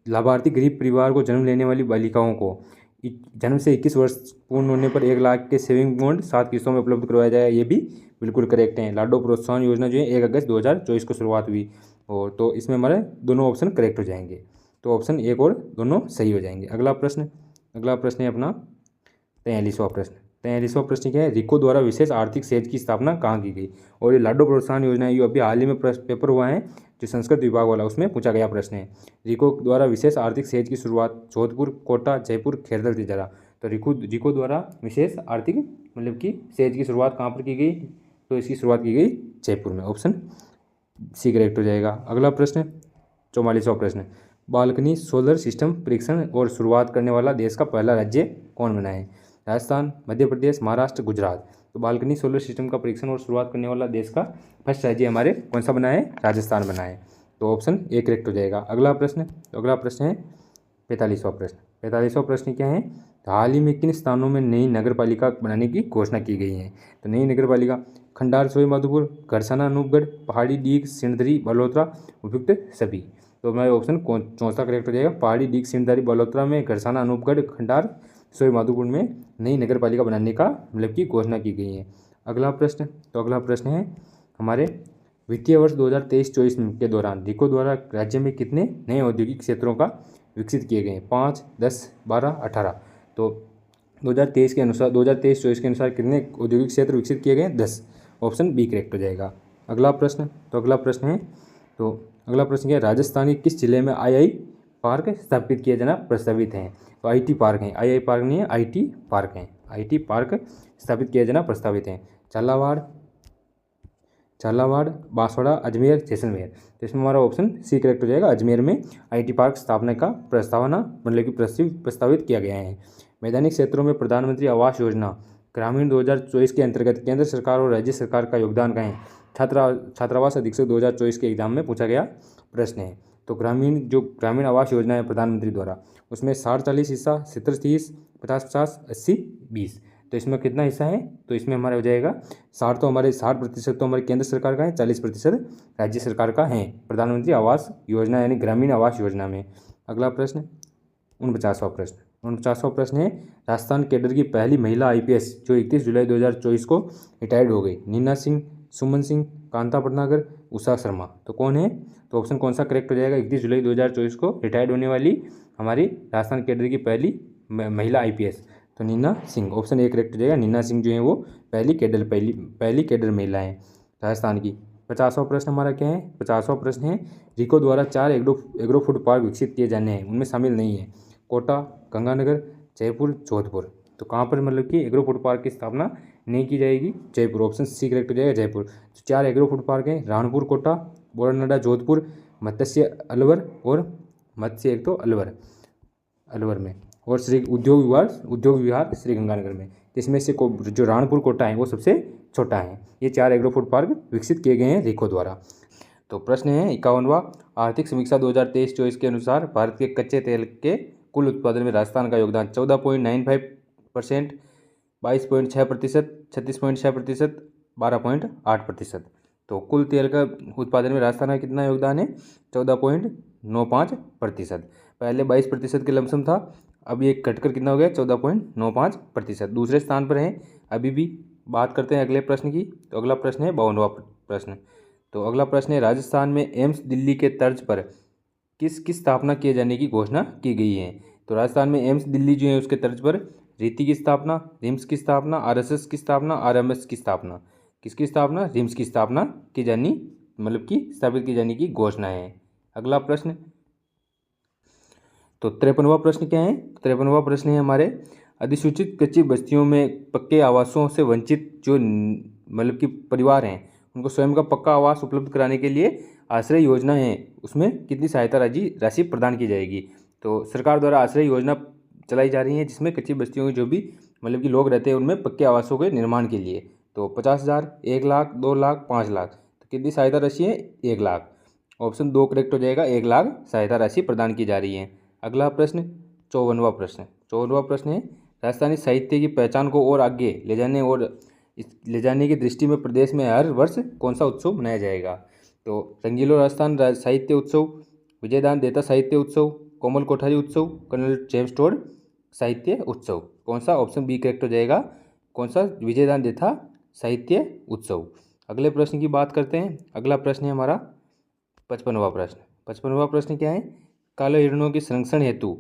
लाभार्थी गरीब परिवार को जन्म लेने वाली बालिकाओं को जन्म से 21 वर्ष पूर्ण होने पर 1 लाख के सेविंग बॉन्ड 7 किस्तों में उपलब्ध करवाया जाएगा, ये भी बिल्कुल करेक्ट है। लाडो प्रोत्साहन योजना जो है 1 अगस्त 2024 को शुरुआत हुई, और तो इसमें हमारे दोनों ऑप्शन करेक्ट हो जाएंगे। तो ऑप्शन 1 और दोनों सही हो जाएंगे। अगला प्रश्न है अपना 43वां प्रश्न। 43वां प्रश्न क्या है? रिको द्वारा विशेष आर्थिक सेज की स्थापना कहाँ की गई? और ये लाडो प्रोत्साहन योजना ये अभी हाल ही में पेपर हुआ है जो संस्कृत विभाग वाला उसमें पूछा गया प्रश्न है। रिको द्वारा विशेष आर्थिक सेज की शुरुआत जोधपुर, कोटा, जयपुर, खेरदल थी जरा। तो रिको द्वारा विशेष आर्थिक मतलब कि सेज की शुरुआत कहाँ पर की गई? तो इसकी शुरुआत की गई जयपुर में। ऑप्शन सी करेक्ट हो जाएगा। अगला प्रश्न 44वां प्रश्न, बालकनी सोलर सिस्टम परीक्षण और शुरुआत करने वाला देश का पहला राज्य कौन बना है? राजस्थान, मध्य प्रदेश, महाराष्ट्र, गुजरात। तो बालकनी सोलर सिस्टम का परीक्षण और शुरुआत करने वाला देश का फर्स्ट राज्य हमारे कौन सा बना है? राजस्थान बना है। तो ऑप्शन ए करेक्ट हो जाएगा। अगला प्रश्न, तो अगला प्रश्न है 45वां प्रश्न। 45वां प्रश्न क्या है? हाल ही में किन स्थानों में नई नगर पालिका बनाने की घोषणा की गई है? तो नई नगर पालिका खंडार, सवाई माधोपुर, गरसाना, अनूपगढ़, पहाड़ी, डीग, सिणधरी, बलोत्रा, उपयुक्त सभी। तो हमारा ऑप्शन चौथा करेक्ट हो जाएगा। पहाड़ी, डीग, सिणधरी, बलोत्रा में, गरसाना, अनूपगढ़, खंडार, सवाई माधोपुर में नई नगर पालिका बनाने का मतलब की घोषणा की गई है। अगला प्रश्न, तो अगला प्रश्न है हमारे वित्तीय वर्ष 2023-24 के दौरान रिको द्वारा राज्य में कितने नए औद्योगिक क्षेत्रों का विकसित किए गए? 5, 10, 12, 18। तो 2023 के अनुसार 2023-24 के अनुसार कितने औद्योगिक क्षेत्र विकसित किए गए? 10। ऑप्शन बी करेक्ट हो जाएगा। अगला प्रश्न, तो अगला प्रश्न है, तो अगला प्रश्न क्या है? राजस्थान के किस जिले में आई पार्क स्थापित किया जाना प्रस्तावित है? तो IT पार्क हैं, आई पार्क नहीं है, IT पार्क हैं। IT पार्क स्थापित किया जाना प्रस्तावित है। झालावाड़, बांसवाड़ा, अजमेर, जैसलमेर। तो इसमें हमारा ऑप्शन सी करेक्ट हो जाएगा। अजमेर में IT पार्क स्थापना का प्रस्तावना मतलब कि प्रस्तावित किया गया है। मैदानी क्षेत्रों में प्रधानमंत्री आवास योजना ग्रामीण 2024 के अंतर्गत केंद्र सरकार और राज्य सरकार का योगदान कहें? छात्रावास अधीक्षक 2024 के एग्जाम में पूछा गया प्रश्न है। तो ग्रामीण आवास योजना है प्रधानमंत्री द्वारा, उसमें 60-40 हिस्सा, 70-30, 50-50, 80-20। तो इसमें कितना हिस्सा है? तो इसमें हमारा हो जाएगा 60% तो हमारे केंद्र सरकार का है, 40% राज्य सरकार का है प्रधानमंत्री आवास योजना यानी ग्रामीण आवास योजना में। अगला प्रश्न 49वां प्रश्न है राजस्थान कैडर की पहली महिला IPS जो 31 जुलाई 2024 को रिटायर्ड हो गई? नीना सिंह, सुमन सिंह, कांता भटनागर, उषा शर्मा। तो कौन है? तो ऑप्शन कौन सा करेक्ट हो जाएगा? 31 जुलाई 2024 को रिटायर्ड होने वाली हमारी राजस्थान कैडर की पहली महिला IPS तो Neena Singh. Option A correct हो जाएगा। नीना सिंह जो है वो पहली कैडर महिला है राजस्थान की। 50वां प्रश्न हमारा क्या है? 50वां प्रश्न है रिको द्वारा 4 एग्रो फूड पार्क विकसित किए जाने हैं, उनमें शामिल नहीं है कोटा, गंगानगर, जयपुर, जोधपुर। तो कहाँ पर मतलब कि एग्रो फूड पार्क की स्थापना नहीं की जाएगी? जयपुर। ऑप्शन सी करेक्ट हो जाएगा जयपुर। तो 4 एग्रो फूड पार्क हैं राणपुर, कोटा, बोरानाडा, जोधपुर, मत्स्य अलवर और मत्स्य एक तो अलवर में और श्री उद्योग विहार श्रीगंगानगर में। इसमें से जो राणपुर, कोटा है वो सबसे छोटा है। ये 4 एग्रो फूड पार्क विकसित किए गए हैं रिको द्वारा। तो प्रश्न है 51वां, आर्थिक समीक्षा 2023-24 के अनुसार भारत के कच्चे तेल के कुल उत्पादन में राजस्थान का योगदान 14.95%, 22.6%, 36.6%, 12.8%। तो कुल तेल का उत्पादन में राजस्थान का कितना योगदान है? 14.95%। पहले 22% के लमसम था, अब ये घटकर कितना हो गया? 14.95%। दूसरे स्थान पर है अभी भी। बात करते हैं अगले प्रश्न की। तो अगला प्रश्न है 52वां प्रश्न। तो अगला प्रश्न है राजस्थान में एम्स दिल्ली के तर्ज पर किस स्थापना किए जाने की घोषणा की गई है? तो राजस्थान में एम्स दिल्ली जो है उसके तर्ज पर रीति की स्थापना, रिम्स की स्थापना, RSS की स्थापना, RMS की स्थापना, किसकी स्थापना? रिम्स की स्थापना की जानी मतलब कि स्थापित की जाने की घोषणा है। अगला प्रश्न तो 53वां प्रश्न क्या है? 53वां प्रश्न है हमारे अधिसूचित कच्ची बस्तियों में पक्के आवासों से वंचित जो मतलब कि परिवार हैं उनको स्वयं का पक्का आवास उपलब्ध कराने के लिए आश्रय योजना है, उसमें कितनी सहायता राशि प्रदान की जाएगी? तो सरकार द्वारा आश्रय योजना चलाई जा रही है जिसमें कच्ची बस्तियों के जो भी मतलब कि लोग रहते हैं उनमें पक्के आवासों के निर्माण के लिए। तो 50,000, 1 लाख, 2 लाख, 5 लाख। तो कितनी सहायता राशि है? 1 लाख। ऑप्शन 2 करेक्ट हो जाएगा। 1 लाख सहायता राशि प्रदान की जा रही है। अगला प्रश्न 54वां प्रश्न है राजस्थानी साहित्य की पहचान को और आगे ले जाने की दृष्टि में प्रदेश में हर वर्ष कौन सा उत्सव मनाया जाएगा? तो रंगीलो राजस्थान साहित्य उत्सव, विजयदान देता साहित्य उत्सव, कोमल कोठारी उत्सव, कर्नल जेम्स टोड साहित्य उत्सव। कौन सा? ऑप्शन बी करेक्ट हो जाएगा। कौन सा? विजयदान देता साहित्य उत्सव। अगले प्रश्न की बात करते हैं। अगला प्रश्न है हमारा 55वां प्रश्न क्या है? काले हिरणों के संरक्षण हेतु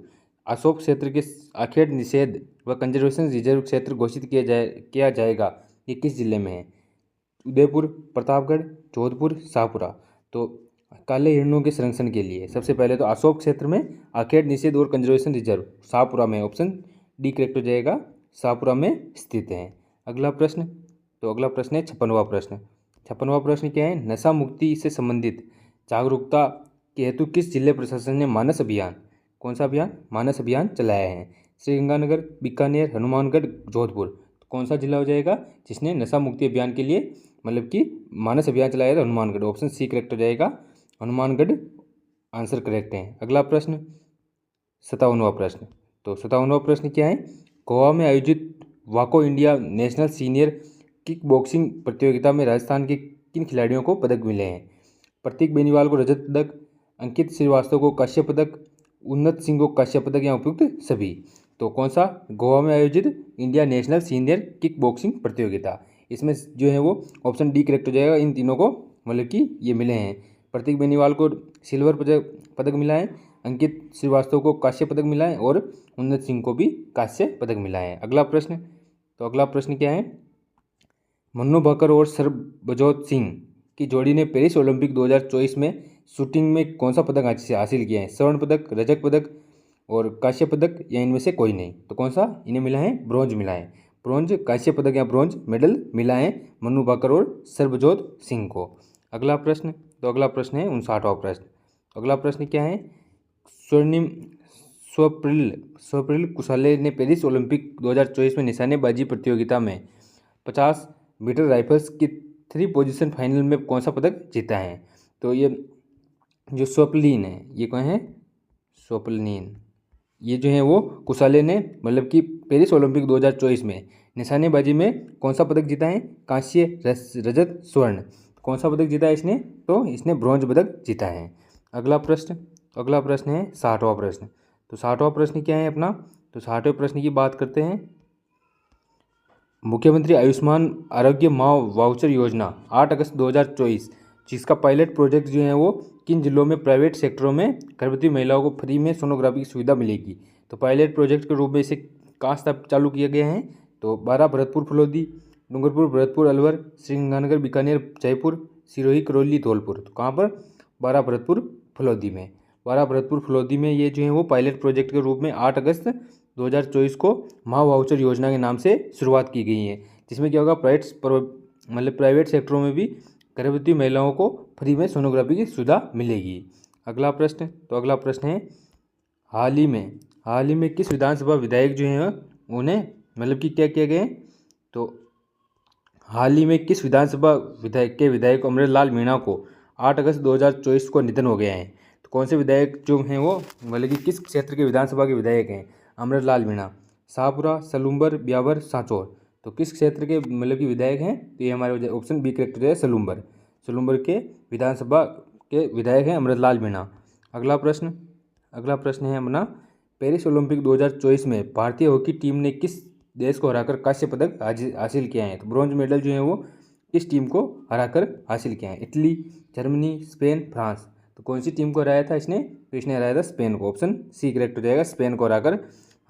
अशोक क्षेत्र के आखेट निषेध व कंजर्वेशन रिजर्व क्षेत्र घोषित किया जाएगा, ये किस जिले में है? उदयपुर, प्रतापगढ़, जोधपुर, शाहपुरा। तो काले हिरणों के संरक्षण के लिए सबसे पहले तो अशोक क्षेत्र में आखेट निषेध और कंजर्वेशन रिजर्व शाहपुरा में, ऑप्शन डी करेक्ट हो जाएगा, शाहपुरा में स्थित है। अगला प्रश्न, तो अगला प्रश्न है 56वां प्रश्न। 56वां प्रश्न क्या है, नशा मुक्ति से संबंधित जागरूकता के हेतु किस जिले प्रशासन ने मानस अभियान, कौन सा अभियान, मानस अभियान चलाया है? श्रीगंगानगर, बीकानेर, हनुमानगढ़, जोधपुर। तो कौन सा जिला हो जाएगा जिसने नशा मुक्ति अभियान के लिए मतलब कि मानस अभियान चलाया था? हनुमानगढ़, ऑप्शन सी करेक्ट हो जाएगा, हनुमानगढ़ आंसर करेक्ट है। अगला प्रश्न 57वां प्रश्न। तो 57वां प्रश्न क्या है, गोवा में आयोजित वाको India national senior kick boxing प्रतियोगिता में राजस्थान के किन खिलाड़ियों को पदक मिले हैं? प्रतीक बेनीवाल को रजत पदक, अंकित श्रीवास्तव को कांस्य पदक, उन्नत सिंह को कांस्य पदक या उपयुक्त सभी। तो कौन सा, गोवा में आयोजित India national senior kick boxing प्रतियोगिता, इसमें जो है वो ऑप्शन डी करेक्ट हो जाएगा। इन तीनों को मतलब कि ये मिले हैं, प्रतीक बेनीवाल को सिल्वर पदक मिला है, अंकित श्रीवास्तव को कांस्य पदक मिला है और उन्नत सिंह को भी कांस्य पदक मिला है। अगला प्रश्न, तो अगला प्रश्न क्या है, मन्नू भाकर और सरबजोत सिंह की जोड़ी ने पेरिस ओलंपिक 2024 में शूटिंग में कौन सा पदक हासिल किया है? स्वर्ण पदक, रजत पदक और कांस्य पदक या इनमें से कोई नहीं? तो कौन सा इन्हें मिला है? ब्रॉन्ज मिला है, ब्रॉन्ज कांस्य पदक या ब्रॉन्ज मेडल मिला है मन्नू भाकर और सरबजोत सिंह को। अगला प्रश्न, तो अगला प्रश्न है 59वां प्रश्न। अगला प्रश्न क्या है, स्वर्णिम स्वप्निल कुशाले ने पेरिस ओलंपिक 2024 में निशानेबाजी प्रतियोगिता में 50 मीटर राइफल्स की 3 पोजीशन फाइनल में कौन सा पदक जीता है? तो ये जो स्वप्निल है, ये कौन है? स्वप्निल, ये जो है वो कुशाले ने मतलब कि पेरिस ओलंपिक 2024 में निशानेबाजी में कौन सा पदक जीता है? कांस्य, रजत, स्वर्ण। कौन सा पदक जीता है इसने? तो इसने ब्रॉन्ज पदक जीता है। अगला प्रश्न, अगला प्रश्न है 60वां प्रश्न। तो 60वां प्रश्न क्या है अपना, तो 60वें प्रश्न की बात करते हैं। मुख्यमंत्री आयुष्मान आरोग्य माँ वाउचर योजना 8 अगस्त 2024, जिसका पायलट प्रोजेक्ट जो है वो किन जिलों में प्राइवेट सेक्टरों में गर्भवती महिलाओं को फ्री में सोनोग्राफी की सुविधा मिलेगी? तो पायलट प्रोजेक्ट के रूप में इसे कहाँ चालू किया गया है? तो 12 भरतपुर फलोदी, डूंगरपुर भरतपुर अलवर, श्रीगंगानगर बीकानेर जयपुर, सिरोही करौली धौलपुर। तो कहाँ पर? 12 भरतपुर फलोदी में, 12 भरतपुर फलोदी में ये जो है वो पायलट प्रोजेक्ट के रूप में 8 अगस्त 2024 को माँ वाउचर योजना के नाम से शुरुआत की गई है, जिसमें क्या होगा, प्राइवेट सेक्टरों में भी गर्भवती महिलाओं को फ्री में सोनोग्राफी की सुविधा मिलेगी। अगला प्रश्न, तो अगला प्रश्न है, हाल ही में किस विधानसभा विधायक जो हैं उन्हें मतलब कि क्या किया गया? तो हाल ही में किस विधानसभा विधायक अमृतलाल मीणा को 8 अगस्त 2024 को निधन हो गया है? तो कौन से विधायक जो हैं वो मतलब कि किस क्षेत्र के विधानसभा के विधायक हैं? अमृतलाल मीणा, शाहपुरा, सलूम्बर, ब्यावर, सांचौर। तो किस क्षेत्र के मतलब कि विधायक हैं? तो ये हमारे ऑप्शन बी करेक्ट है, सलूम्बर के विधानसभा के विधायक हैं अमृतलाल मीणा। अगला प्रश्न है अपना, पेरिस ओलंपिक 2024 में भारतीय हॉकी टीम ने किस देश को हराकर कांस्य पदक हासिल किया है? तो ब्रॉन्ज मेडल जो है वो किस टीम को हराकर हासिल किया है? Italy, Germany, Spain, France. तो कौन सी टीम को हराया था इसने? तो इसने हराया था स्पेन को, ऑप्शन सी करेक्ट हो जाएगा, स्पेन को हराकर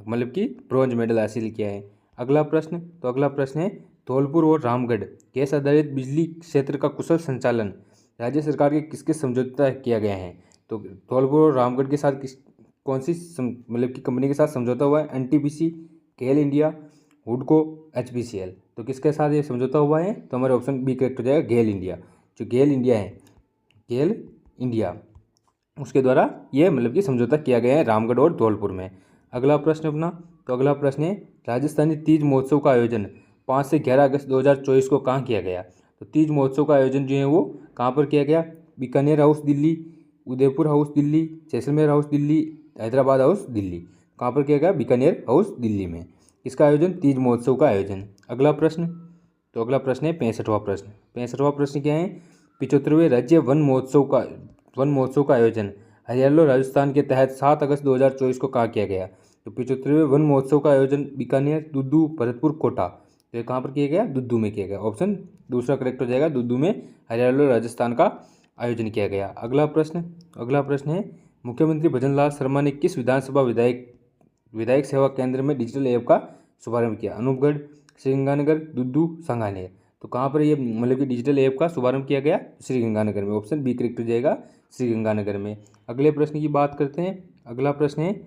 मतलब कि ब्रॉन्ज मेडल हासिल किया है। अगला प्रश्न, तो अगला प्रश्न है, धौलपुर और रामगढ़ गैस आधारित बिजली क्षेत्र का कुशल संचालन राज्य सरकार के किसके समझौता किया गया है? तो धौलपुर और रामगढ़ के साथ कौन सी मतलब कि कंपनी के साथ समझौता हुआ है? एनटीपीसी, गेल इंडिया, हुडको, एचपीसीएल। तो किसके साथ ये समझौता हुआ है? तो हमारे ऑप्शन बी करेक्ट हो जाएगा, गेल इंडिया। जो गेल इंडिया उसके द्वारा ये मतलब कि समझौता किया गया है रामगढ़ और धौलपुर में। अगला प्रश्न अपना, तो अगला प्रश्न है, राजस्थानी तीज महोत्सव का आयोजन 5 से 11 अगस्त 2024 को कहाँ किया गया? तो तीज महोत्सव का आयोजन जो है वो कहाँ पर किया गया? Bikaner house Delhi, Udaipur house Delhi, Jaisalmer house Delhi, Hyderabad house Delhi. कहाँ पर किया गया? बीकानेर हाउस दिल्ली में। इसका आयोजन तीज महोत्सव का आयोजन। अगला प्रश्न, तो अगला प्रश्न है 65वां प्रश्न। 65वां प्रश्न क्या है? 75वें राज्य वन महोत्सव का आयोजन हरियाणा राजस्थान के तहत 7 अगस्त 2024 को कहाँ किया गया? तो 75वें वन महोत्सव का आयोजन बीकानेर, दुद्दू, भरतपुर, कोटा। तो ये कहाँ पर किया गया? दुद्दू में किया गया, ऑप्शन दूसरा करेक्ट हो जाएगा, दुद्दू में हरियाणा राजस्थान का आयोजन किया गया। अगला प्रश्न है, मुख्यमंत्री भजनलाल शर्मा ने किस विधानसभा विधायक सेवा केंद्र में डिजिटल ऐप का शुभारंभ किया? अनूपगढ़, श्रीगंगानगर, दुद्दू, सांगानेर। तो कहाँ पर ये मतलब कि डिजिटल ऐप का शुभारंभ किया गया? श्रीगंगानगर में। ऑप्शन बी करेक्ट हो जाएगा, श्रीगंगानगर में। अगले प्रश्न की बात करते हैं। अगला प्रश्न है,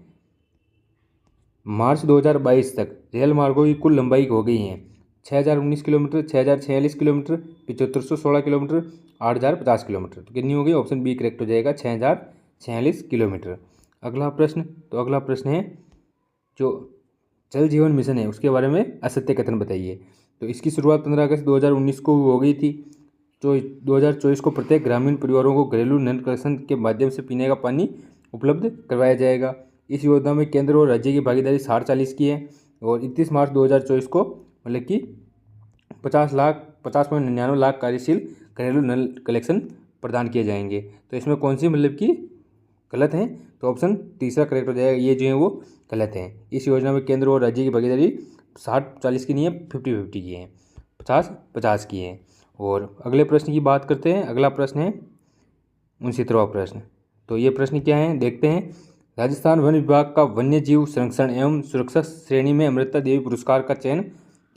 मार्च 2022 तक रेल मार्गों की कुल लंबाई हो गई है 6019 किलोमीटर, 6046 किलोमीटर, 7516 किलोमीटर, 8050 किलोमीटर। तो कितनी होगी? ऑप्शन बी करेक्ट हो जाएगा, 6046 किलोमीटर। अगला प्रश्न, तो अगला प्रश्न है, जो जल जीवन मिशन है उसके बारे में असत्य कथन बताइए। तो इसकी शुरुआत 15 अगस्त 2019 को हो गई थी। जो 2024 को प्रत्येक ग्रामीण परिवारों को घरेलू नल कनेक्शन के माध्यम से पीने का पानी उपलब्ध करवाया जाएगा। इस योजना में केंद्र और राज्य की भागीदारी 60-40 की है और 31 मार्च 2024 को मतलब कि 50.99 लाख कार्यशील घरेलू नल कलेक्शन प्रदान किए जाएंगे। तो इसमें कौन सी मतलब कि गलत है? तो ऑप्शन तीसरा करेक्ट हो जाएगा, ये जो है वो गलत है। इस योजना में केंद्र और राज्य की भागीदारी 60-40 की नहीं है, 50-50 की है, 50-50 की है। और अगले प्रश्न की बात करते हैं। अगला प्रश्न है 69वां प्रश्न। तो ये प्रश्न क्या है देखते हैं। राजस्थान वन विभाग का वन्य जीव संरक्षण एवं सुरक्षा श्रेणी में अमृता देवी पुरस्कार का चयन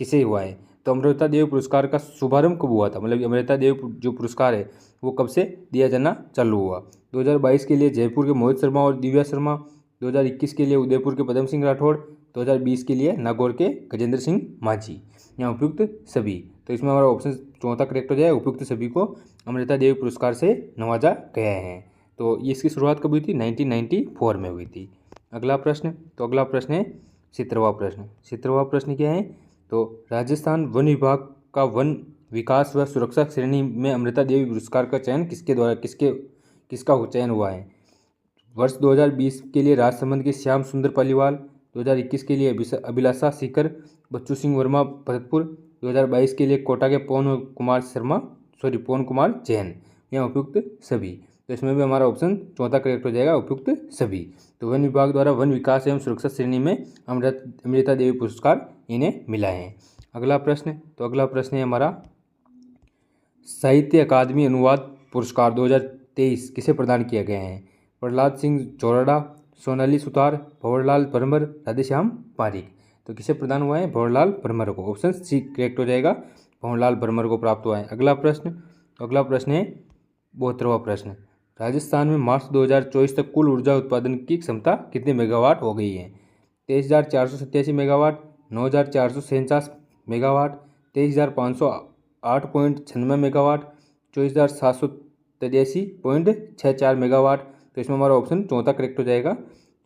किसे हुआ है? तो अमृता देवी पुरस्कार का शुभारंभ कब हुआ था? मतलब अमृता देवी जो पुरस्कार है वो कब से दिया जाना चालू हुआ? 2022 के लिए जयपुर के मोहित शर्मा और दिव्या शर्मा, 2021 के लिए उदयपुर के पदम सिंह राठौड़, 2020 के लिए नागौर के गजेंद्र सिंह माझी, या उपयुक्त सभी। तो इसमें हमारा ऑप्शन चौथा करेक्ट हो जाए, उपयुक्त सभी को अमृता देवी पुरस्कार से नवाजा गया है। तो ये इसकी शुरुआत कब हुई थी? 1994 में हुई थी। अगला प्रश्न, तो अगला प्रश्न है 70वां प्रश्न। 70वां प्रश्न क्या है? तो राजस्थान वन विभाग का वन विकास व सुरक्षा श्रेणी में अमृता देवी पुरस्कार का चयन किसका चयन हुआ है? वर्ष 2020 के लिए राजसमंद के श्याम सुंदर पालीवाल, 2021 के लिए अभिलाषा सीकर, बच्चू सिंह वर्मा भरतपुर, 2022 के लिए कोटा के पवन कुमार जैन, या उपयुक्त सभी। तो इसमें भी हमारा ऑप्शन चौथा करेक्ट हो जाएगा, उपयुक्त सभी। तो वन विभाग द्वारा वन विकास एवं सुरक्षा श्रेणी में अमृता देवी पुरस्कार इन्हें मिला है। अगला प्रश्न, तो अगला प्रश्न है हमारा, साहित्य अकादमी अनुवाद पुरस्कार 2023 किसे प्रदान किया गया है? प्रहलाद सिंह चौरड़ा, सोनाली सुतार, भंवरलाल परमर, राधेश्याम पारीक। तो किसे प्रदान हुआ है? भंवरलाल परमर को। ऑप्शन सी करेक्ट हो जाएगा, भंवरलाल परमर को प्राप्त हुआ है। अगला प्रश्न, तो अगला प्रश्न है 72वां प्रश्न। राजस्थान में मार्च 2024 तक कुल ऊर्जा उत्पादन की क्षमता कितने मेगावाट हो गई है? 23,487 मेगावाट, 9,447 मेगावाट, 23,508.96 मेगावाट, 24,783.64 मेगावाट। तो इसमें हमारा ऑप्शन चौथा करेक्ट हो जाएगा,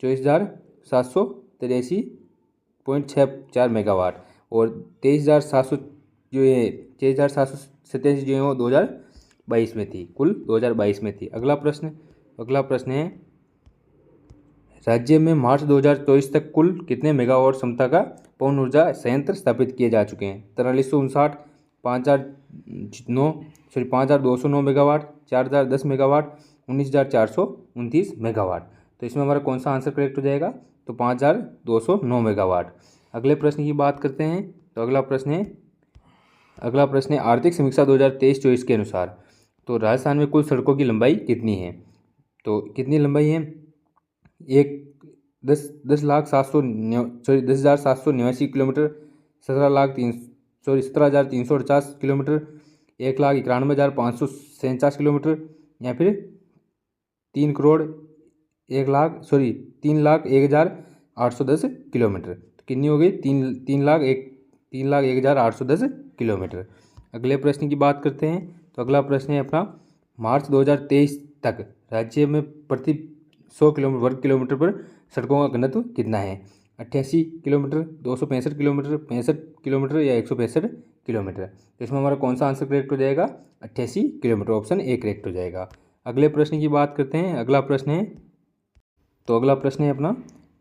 24,783.64 मेगावाट। और 23,700 जो है 23,787 जो है वो 2022 में थी, कुल 2022 में थी। अगला प्रश्न, अगला प्रश्न है, राज्य में मार्च 2024 तक कुल कितने मेगावाट क्षमता का पवन ऊर्जा संयंत्र स्थापित किए जा चुके हैं? 4359, 5,209 मेगावाट, 4,010 मेगावाट, 19,429 मेगावाट। तो इसमें हमारा कौन सा आंसर करेक्ट हो जाएगा? तो 5,209 मेगावाट। अगले प्रश्न की बात करते हैं। तो अगला प्रश्न है आर्थिक समीक्षा 2023-24 के अनुसार तो राजस्थान में कुल सड़कों की लंबाई कितनी है? तो कितनी लंबाई है? 10,789 किलोमीटर, 17,350 किलोमीटर, 1,91,547 किलोमीटर, या फिर 3,01,810 किलोमीटर। तो कितनी हो गई? 3,01,810 किलोमीटर। अगले प्रश्न की बात करते हैं। तो अगला प्रश्न है अपना, मार्च 2023 तक राज्य में प्रति 100 वर्ग किलोमीटर पर सड़कों का घनत्व कितना है? 88 किलोमीटर, 265 किलोमीटर, 65 किलोमीटर, या 165 किलोमीटर। तो इसमें हमारा कौन सा आंसर करेक्ट हो जाएगा? 88 किलोमीटर, ऑप्शन ए करेक्ट हो जाएगा। अगले प्रश्न की बात करते हैं। अगला प्रश्न है, तो अगला प्रश्न है अपना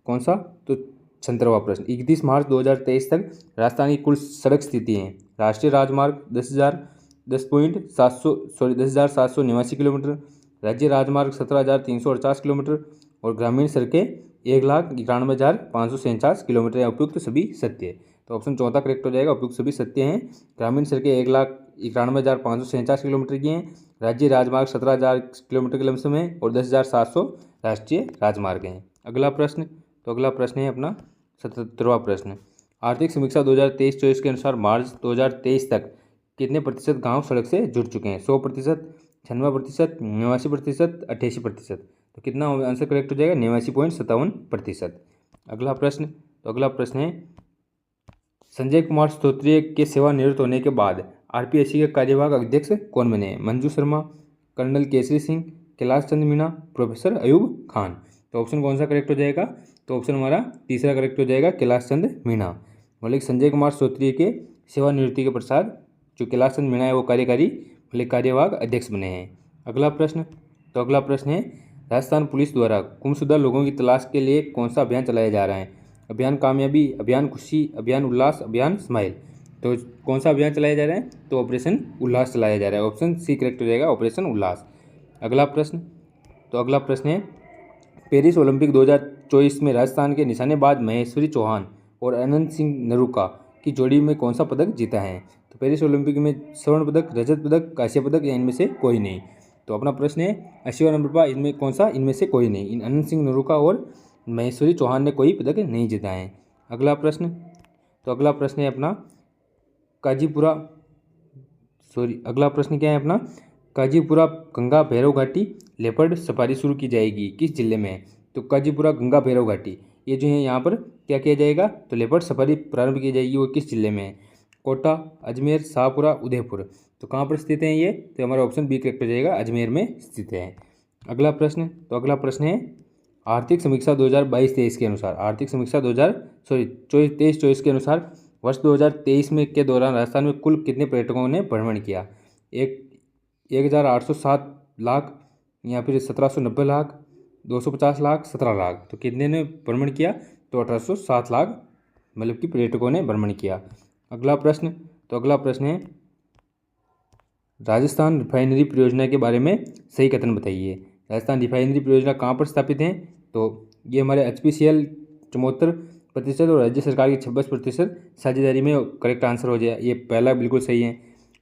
कौन सा? तो 76वां प्रश्न। 31 मार्च 2023 तक राजस्थान की कुल सड़क स्थिति है। राष्ट्रीय राजमार्ग 10,789 किलोमीटर, राज्य राजमार्ग 17,348 किलोमीटर, और ग्रामीण सड़कें 1,91,547 किलोमीटर, या उपयुक्त सभी सत्य। तो ऑप्शन चौथा करेक्ट हो जाएगा, उपयुक्त सभी सत्य हैं। ग्रामीण सड़कें 1,91,547 किलोमीटर की हैं, राज्य राजमार्ग 17,000 किलोमीटर के लमसम है, और 10,700 राष्ट्रीय राजमार्ग हैं। अगला प्रश्न, तो अगला प्रश्न है अपना 77वां प्रश्न। आर्थिक समीक्षा 2023-24 के अनुसार मार्च 2023 तक कितने प्रतिशत गांव सड़क से जुड़ चुके हैं? 100%, 96%, 89%, 88%। तो कितना आंसर करेक्ट हो जाएगा? 89.57%। अगला प्रश्न है संजय कुमार श्रोत्रिय के सेवानिवृत्त होने के बाद आरपीएससी के कार्यवाहक अध्यक्ष कौन बने? Manju Sharma, colonel Kesari Singh, Kailash Chandra Meena, professor Ayub Khan. तो ऑप्शन कौन सा करेक्ट हो जाएगा? तो ऑप्शन हमारा तीसरा करेक्ट हो जाएगा, कैलाश चंद्र मीणा। मतलब संजय कुमार श्रोत्रिय के सेवानिवृत्ति के पश्चात जो कैलाश चंद्र मीणा है वो कार्यवाहक अध्यक्ष बने हैं। अगला प्रश्न है राजस्थान पुलिस द्वारा गुमशुदा लोगों की तलाश के लिए कौन सा अभियान चलाया जा रहा है? अभियान कामयाबी, अभियान खुशी, अभियान उल्लास, अभियान स्माइल। तो कौन सा अभियान चलाया जा रहा है? तो ऑपरेशन उल्लास चलाया जा रहा है। ऑप्शन सी करेक्ट हो जाएगा, ऑपरेशन उल्लास। अगला प्रश्न है पेरिस ओलंपिक 2024 में राजस्थान के निशानेबाज महेश्वरी चौहान और अनंत सिंह नरूका की जोड़ी में कौन सा पदक जीता है? तो पेरिस ओलंपिक में स्वर्ण पदक, रजत पदक, कांस्य पदक या इनमें से कोई नहीं। तो अपना प्रश्न है 80वां नंबर पर इनमें कौन सा? इनमें से कोई नहीं। अनंत सिंह नरूका और महेश्वरी चौहान ने कोई पदक नहीं जीता है। अगला प्रश्न है अपना अगला प्रश्न क्या है अपना? काजीपुरा गंगा भैरव घाटी लेपर्ड सफारी शुरू की जाएगी किस जिले में? तो काजीपुरा गंगा भैरव घाटी ये जो है यहाँ पर क्या किया जाएगा? तो लेपर्ड सफारी प्रारंभ की जाएगी, वो किस जिले में? कोटा, अजमेर, शाहपुरा, उदयपुर। तो कहाँ पर स्थित है ये? तो हमारा ऑप्शन बी करेक्ट हो जाएगा, अजमेर में स्थित है। अगला प्रश्न है आर्थिक समीक्षा 2022-23 के अनुसार 23-24 के अनुसार वर्ष 2023 में के दौरान राजस्थान में कुल कितने पर्यटकों ने भ्रमण किया? 1807 लाख या फिर 1790 लाख, 250 लाख, 17 लाख। तो कितने ने भ्रमण किया? तो 1807 लाख मतलब कि पर्यटकों ने भ्रमण किया। अगला प्रश्न है राजस्थान रिफाइनरी परियोजना के बारे में सही कथन बताइए। राजस्थान रिफाइनरी परियोजना कहाँ पर स्थापित है? तो ये हमारे HPCL 74% और राज्य सरकार की 26% साझेदारी में करेक्ट आंसर हो जाए। ये पहला बिल्कुल सही है।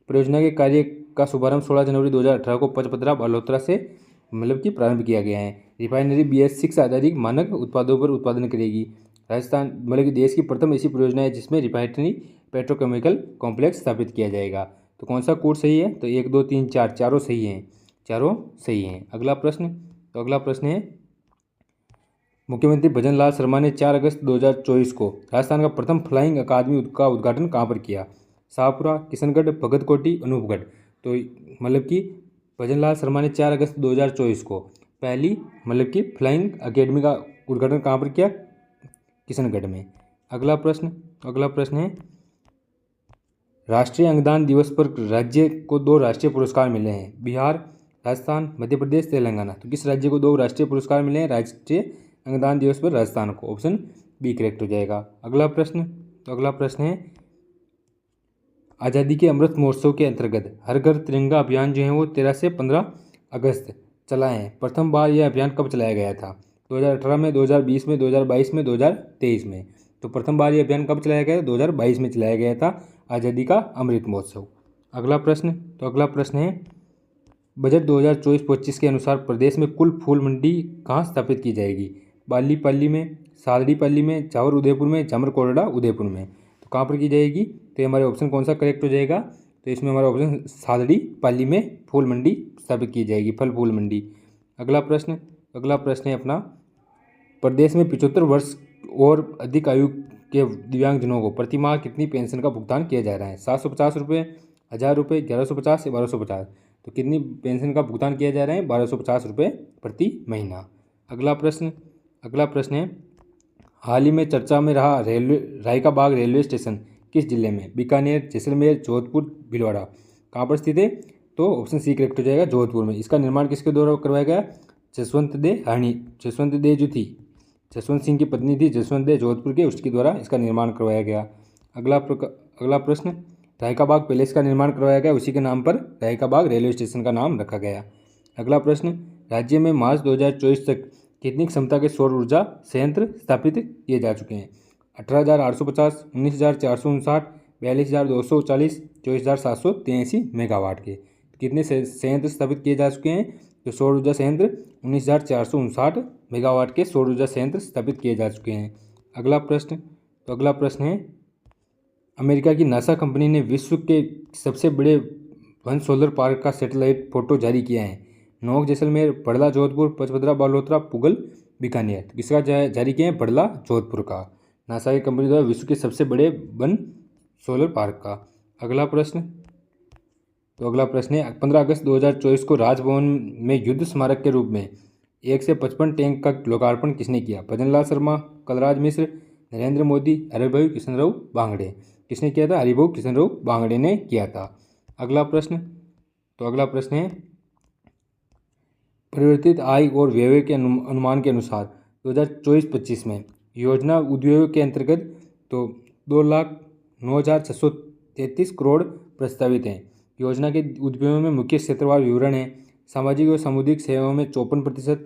परियोजना के कार्य का शुभारंभ 16 जनवरी 2018 को पचपदरा बलोत्रा से मतलब कि प्रारंभ किया गया है। रिफाइनरी BS6 आधारित मानक उत्पादों पर उत्पादन करेगी। राजस्थान मतलब कि देश की प्रथम ऐसी परियोजना है जिसमें रिफाइनरी पेट्रोकेमिकल कॉम्प्लेक्स स्थापित किया जाएगा। तो कौन सा कोड सही है? तो 1, 2, 3, 4 चारों सही हैं। अगला प्रश्न है मुख्यमंत्री भजन लाल शर्मा ने 4 अगस्त 2024 को राजस्थान का प्रथम फ्लाइंग अकादमी का उद्घाटन कहाँ पर किया? शाहपुरा, किशनगढ़, भगत कोठी, अनूपगढ़। तो मतलब कि भजन लाल शर्मा ने 4 अगस्त 2024 को पहली मतलब कि फ्लाइंग अकेडमी का उद्घाटन कहाँ पर किया? किशनगढ़ में। अगला प्रश्न है राष्ट्रीय अंगदान दिवस पर राज्य को 2 राष्ट्रीय पुरस्कार मिले हैं। बिहार, राजस्थान, मध्य प्रदेश, तेलंगाना। तो किस राज्य को 2 राष्ट्रीय पुरस्कार मिले हैं राष्ट्रीय अंगदान दिवस पर? राजस्थान को। ऑप्शन बी करेक्ट हो जाएगा। अगला प्रश्न है आज़ादी के अमृत महोत्सव के अंतर्गत हर घर तिरंगा अभियान जो है वो 13 से 15 अगस्त चला है। प्रथम बार यह अभियान कब चलाया गया था? 2018 में, 2020 में, 2022 में, 2023 में। तो प्रथम बार यह अभियान कब चलाया गया? 2022 में चलाया गया था आज़ादी का अमृत महोत्सव। अगला प्रश्न है बजट 2024-25 के अनुसार प्रदेश में कुल फूल मंडी कहाँ स्थापित की जाएगी? बालीपाली में, सादड़ीपाली में, जावर उदयपुर में, जामर कोरडा उदयपुर में। तो कहाँ पर की जाएगी? तो हमारे ऑप्शन कौन सा करेक्ट हो जाएगा? तो इसमें हमारा ऑप्शन सादड़ीपाली में फूल मंडी स्थापित की जाएगी, फल फूल मंडी। अगला प्रश्न है अपना प्रदेश में 75 वर्ष और अधिक आयु के दिव्यांगजनों को प्रति माह कितनी पेंशन का भुगतान किया जा रहा है? 750 रुपये, 1000 रुपये, 1150 या 1250। तो कितनी पेंशन का भुगतान किया जा रहा है? 1250 रुपये प्रति महीना। अगला प्रश्न है हाल ही में चर्चा में रहा रायका बाग रेलवे स्टेशन किस जिले में? बीकानेर, जैसलमेर, जोधपुर, भीलवाड़ा। कहाँ पर स्थित है? तो ऑप्शन सी करेक्ट हो जाएगा, जोधपुर में। इसका निर्माण किसके द्वारा करवाया गया? जसवंत दे जो थी जसवंत सिंह की पत्नी थी जसवंत दे जोधपुर के, उसके द्वारा इसका निर्माण करवाया गया। अगला प्रश्न रायका बाग पैलेस का निर्माण करवाया गया, उसी के नाम पर रायका बाग रेलवे स्टेशन का नाम रखा गया। अगला प्रश्न राज्य में मार्च 2024 तक कितनी क्षमता के सौर ऊर्जा संयंत्र स्थापित किए जा चुके हैं? 18,850, 19,459, 42,240, 24,783 मेगावाट के। कितने संयंत्र स्थापित किए जा चुके हैं? तो सौर ऊर्जा संयंत्र 19,459 मेगावाट के सौर ऊर्जा संयंत्र स्थापित किए जा चुके हैं। अगला प्रश्न है अमेरिका की नासा कंपनी ने विश्व के सबसे बड़े वन सोलर पार्क का सैटेलाइट फोटो जारी किया है। नोक, जैसलमेर, बड़ला, जोधपुर, पचपदरा, बालोतरा, पुगल, बीकानेर। तो किसका जारी किया है? बड़ला, जोधपुर का। नासा की कंपनी द्वारा विश्व के सबसे बड़े वन सोलर पार्क का। अगला प्रश्न है 15 अगस्त 2024 को राजभवन में युद्ध स्मारक के रूप में 1 से 55 टैंक का लोकार्पण किसने किया? भजन लाल शर्मा, कलराज मिश्र, नरेंद्र मोदी, हरिभाऊ कृष्णराव बांगड़े। किसने किया था? हरिभाऊ कृष्णराव बांगड़े ने किया था। अगला प्रश्न है परिवर्तित आय और व्यय के अनुमान के अनुसार 2024-25 में योजना उद्योगों के अंतर्गत तो 2,09,633 करोड़ प्रस्तावित हैं। योजना के उद्योगों में मुख्य क्षेत्रवार विवरण है। सामाजिक और सामुदायिक सेवाओं में 54%,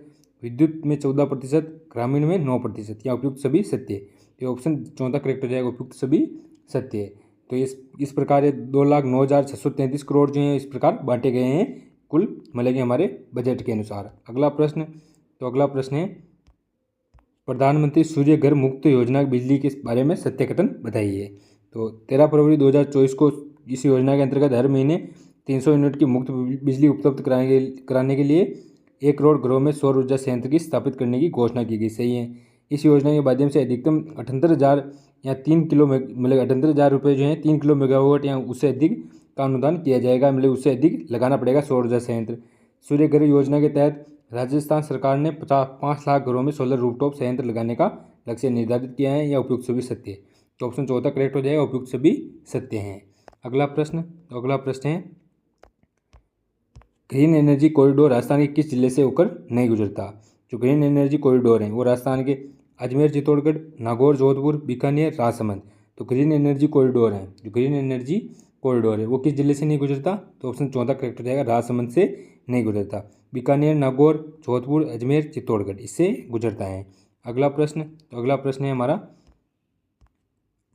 विद्युत में 14%, ग्रामीण में 9%। या उपयुक्त सभी सत्य। ये ऑप्शन चौथा करेक्ट हो जाएगा, उपयुक्त सभी सत्य है। तो इस प्रकार 2,09,633 करोड़ जो हैं इस प्रकार बांटे गए हैं कुल मिलेंगे हमारे बजट के अनुसार। अगला प्रश्न है प्रधानमंत्री सूर्य घर मुफ्त योजना बिजली के बारे में सत्य कथन बताइए। तो 13 फरवरी 2024 को इस योजना के अंतर्गत हर महीने 300 यूनिट की मुफ्त बिजली उपलब्ध कराने के लिए 1 करोड़ घरों में सौर ऊर्जा संयंत्र की स्थापित करने की घोषणा की गई। सही है। इस योजना के माध्यम से अधिकतम 78,000 या 3 किलो मतलब 78,000 रुपये जो है 3 किलो मेगावाट या उससे अधिक का अनुदान किया जाएगा। मतलब उससे अधिक लगाना पड़ेगा सौर ऊर्जा संयंत्र। सूर्य घर योजना के तहत राजस्थान सरकार ने 5 लाख घरों में सोलर रूफटॉप संयंत्र लगाने का लक्ष्य निर्धारित किया है। या उपयुक्त सभी सत्य है। तो ऑप्शन चौथा करेक्ट हो जाएगा, उपयुक्त सभी सत्य हैं। अगला प्रश्न है ग्रीन एनर्जी कॉरिडोर राजस्थान के किस जिले से होकर नहीं गुजरता? जो ग्रीन एनर्जी कॉरिडोर है वो राजस्थान के अजमेर, चित्तौड़गढ़, नागौर, जोधपुर, बीकानेर, राजसमंद। तो ग्रीन एनर्जी कॉरिडोर है, जो ग्रीन एनर्जी कॉरिडोर है वो किस जिले से नहीं गुजरता? तो ऑप्शन चौथा करेक्ट हो जाएगा, राजसमंद से नहीं गुजरता। बीकानेर, नागौर, जोधपुर, अजमेर, चित्तौड़गढ़ इससे गुजरता है। अगला प्रश्न है हमारा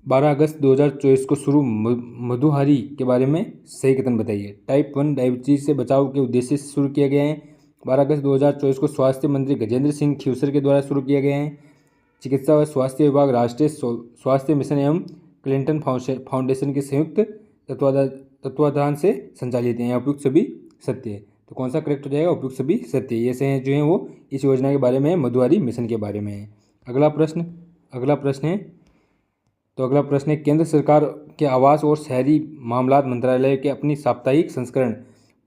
12 अगस्त 2024 को शुरू मधुहारी के बारे में सही कथन बताइए। टाइप 1 डायबिटीज से बचाव के उद्देश्य से शुरू किया गया है। 12 अगस्त 2024 को स्वास्थ्य मंत्री गजेंद्र सिंह खीवसर के द्वारा शुरू किया गया है। चिकित्सा व स्वास्थ्य विभाग, राष्ट्रीय स्वास्थ्य मिशन एवं क्लिंटन फाउंडेशन के संयुक्त तत्वाधान से संचालित हैं। उपयुक्त सभी सत्य है। तो कौन सा करेक्ट हो जाएगा? उपयुक्त सभी सत्य। ये से जो है वो इस योजना के बारे में है, मधुहारी मिशन के बारे में है। अगला प्रश्न है केंद्र सरकार के आवास और शहरी मामलात मंत्रालय के अपनी साप्ताहिक संस्करण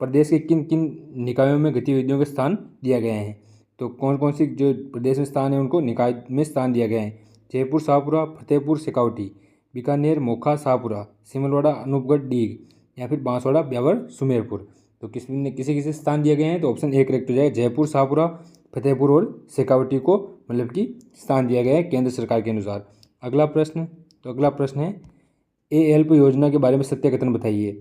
प्रदेश के किन किन निकायों में गतिविधियों के स्थान दिया गया है? तो कौन कौन सी जो प्रदेश में स्थान है उनको निकाय में स्थान दिया गया है? जयपुर, शाहपुरा, फतेहपुर, सिकावटी, बीकानेर, मोखा, शाहपुरा, सिमलवाड़ा, अनूपगढ़, डीग या फिर बांसवाड़ा, ब्यावर, सुमेरपुर। तो किसी स्थान दिए गए हैं? तो ऑप्शन ए करेक्ट हो जाएगा, जयपुर, शाहपुरा, फतेहपुर और सिकावटी को मतलब कि स्थान दिया गया है केंद्र सरकार के अनुसार। अगला प्रश्न है ALP योजना के बारे में सत्य कथन बताइए।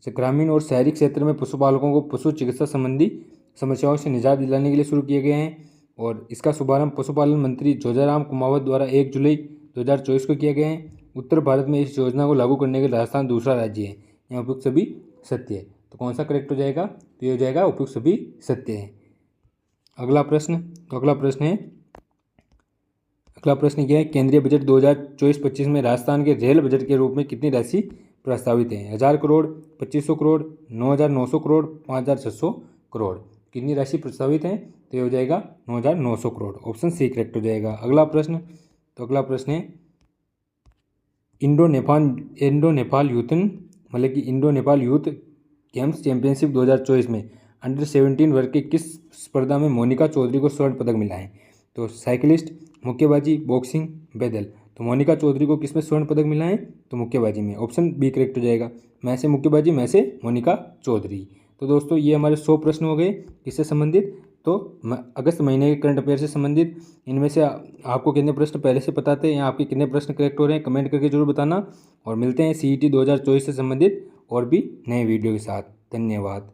ग्रामीण और शहरी क्षेत्र में पशुपालकों को पशु चिकित्सा संबंधी समस्याओं से निजात दिलाने के लिए शुरू किए गए हैं। और इसका शुभारंभ पशुपालन मंत्री जोजाराम कुमावत द्वारा 1 जुलाई 2024 को किया गया है। उत्तर भारत में इस योजना को लागू करने के लिए राजस्थान दूसरा राज्य है। यहाँ उपयुक्त सभी सत्य है। तो कौन सा करेक्ट हो जाएगा? तो ये हो जाएगा उपयुक्त सभी सत्य है। अगला प्रश्न क्या है? केंद्रीय बजट 2024-25 में राजस्थान के रेल बजट के रूप में कितनी राशि प्रस्तावित है? 1000 करोड़, 2500 करोड़, 9,900 करोड़, 5,600 करोड़। कितनी राशि प्रस्तावित है? तो ये हो जाएगा 9,900 करोड़। ऑप्शन सी करेक्ट हो जाएगा। अगला प्रश्न है Indo Nepal youth games championship 2024 में अंडर 17 वर्ग के किस स्पर्धा में मोनिका चौधरी को स्वर्ण पदक मिला है? तो साइकिलिस्ट, मुक्केबाजी, बॉक्सिंग, पैदल। तो मोनिका चौधरी को किसमें स्वर्ण पदक मिला है? तो मुक्केबाजी में। ऑप्शन बी करेक्ट हो जाएगा, मैं से मुक्केबाजी, मैं से मोनिका चौधरी। तो दोस्तों ये हमारे 100 प्रश्न हो गए किससे संबंधित? तो अगस्त महीने के करंट अफेयर से संबंधित। इनमें से आपको कितने प्रश्न पहले से पता थे या आपके कितने प्रश्न करेक्ट हो रहे हैं कमेंट करके जरूर बताना। और मिलते हैं CET 2024 से संबंधित और भी नए वीडियो के साथ। धन्यवाद।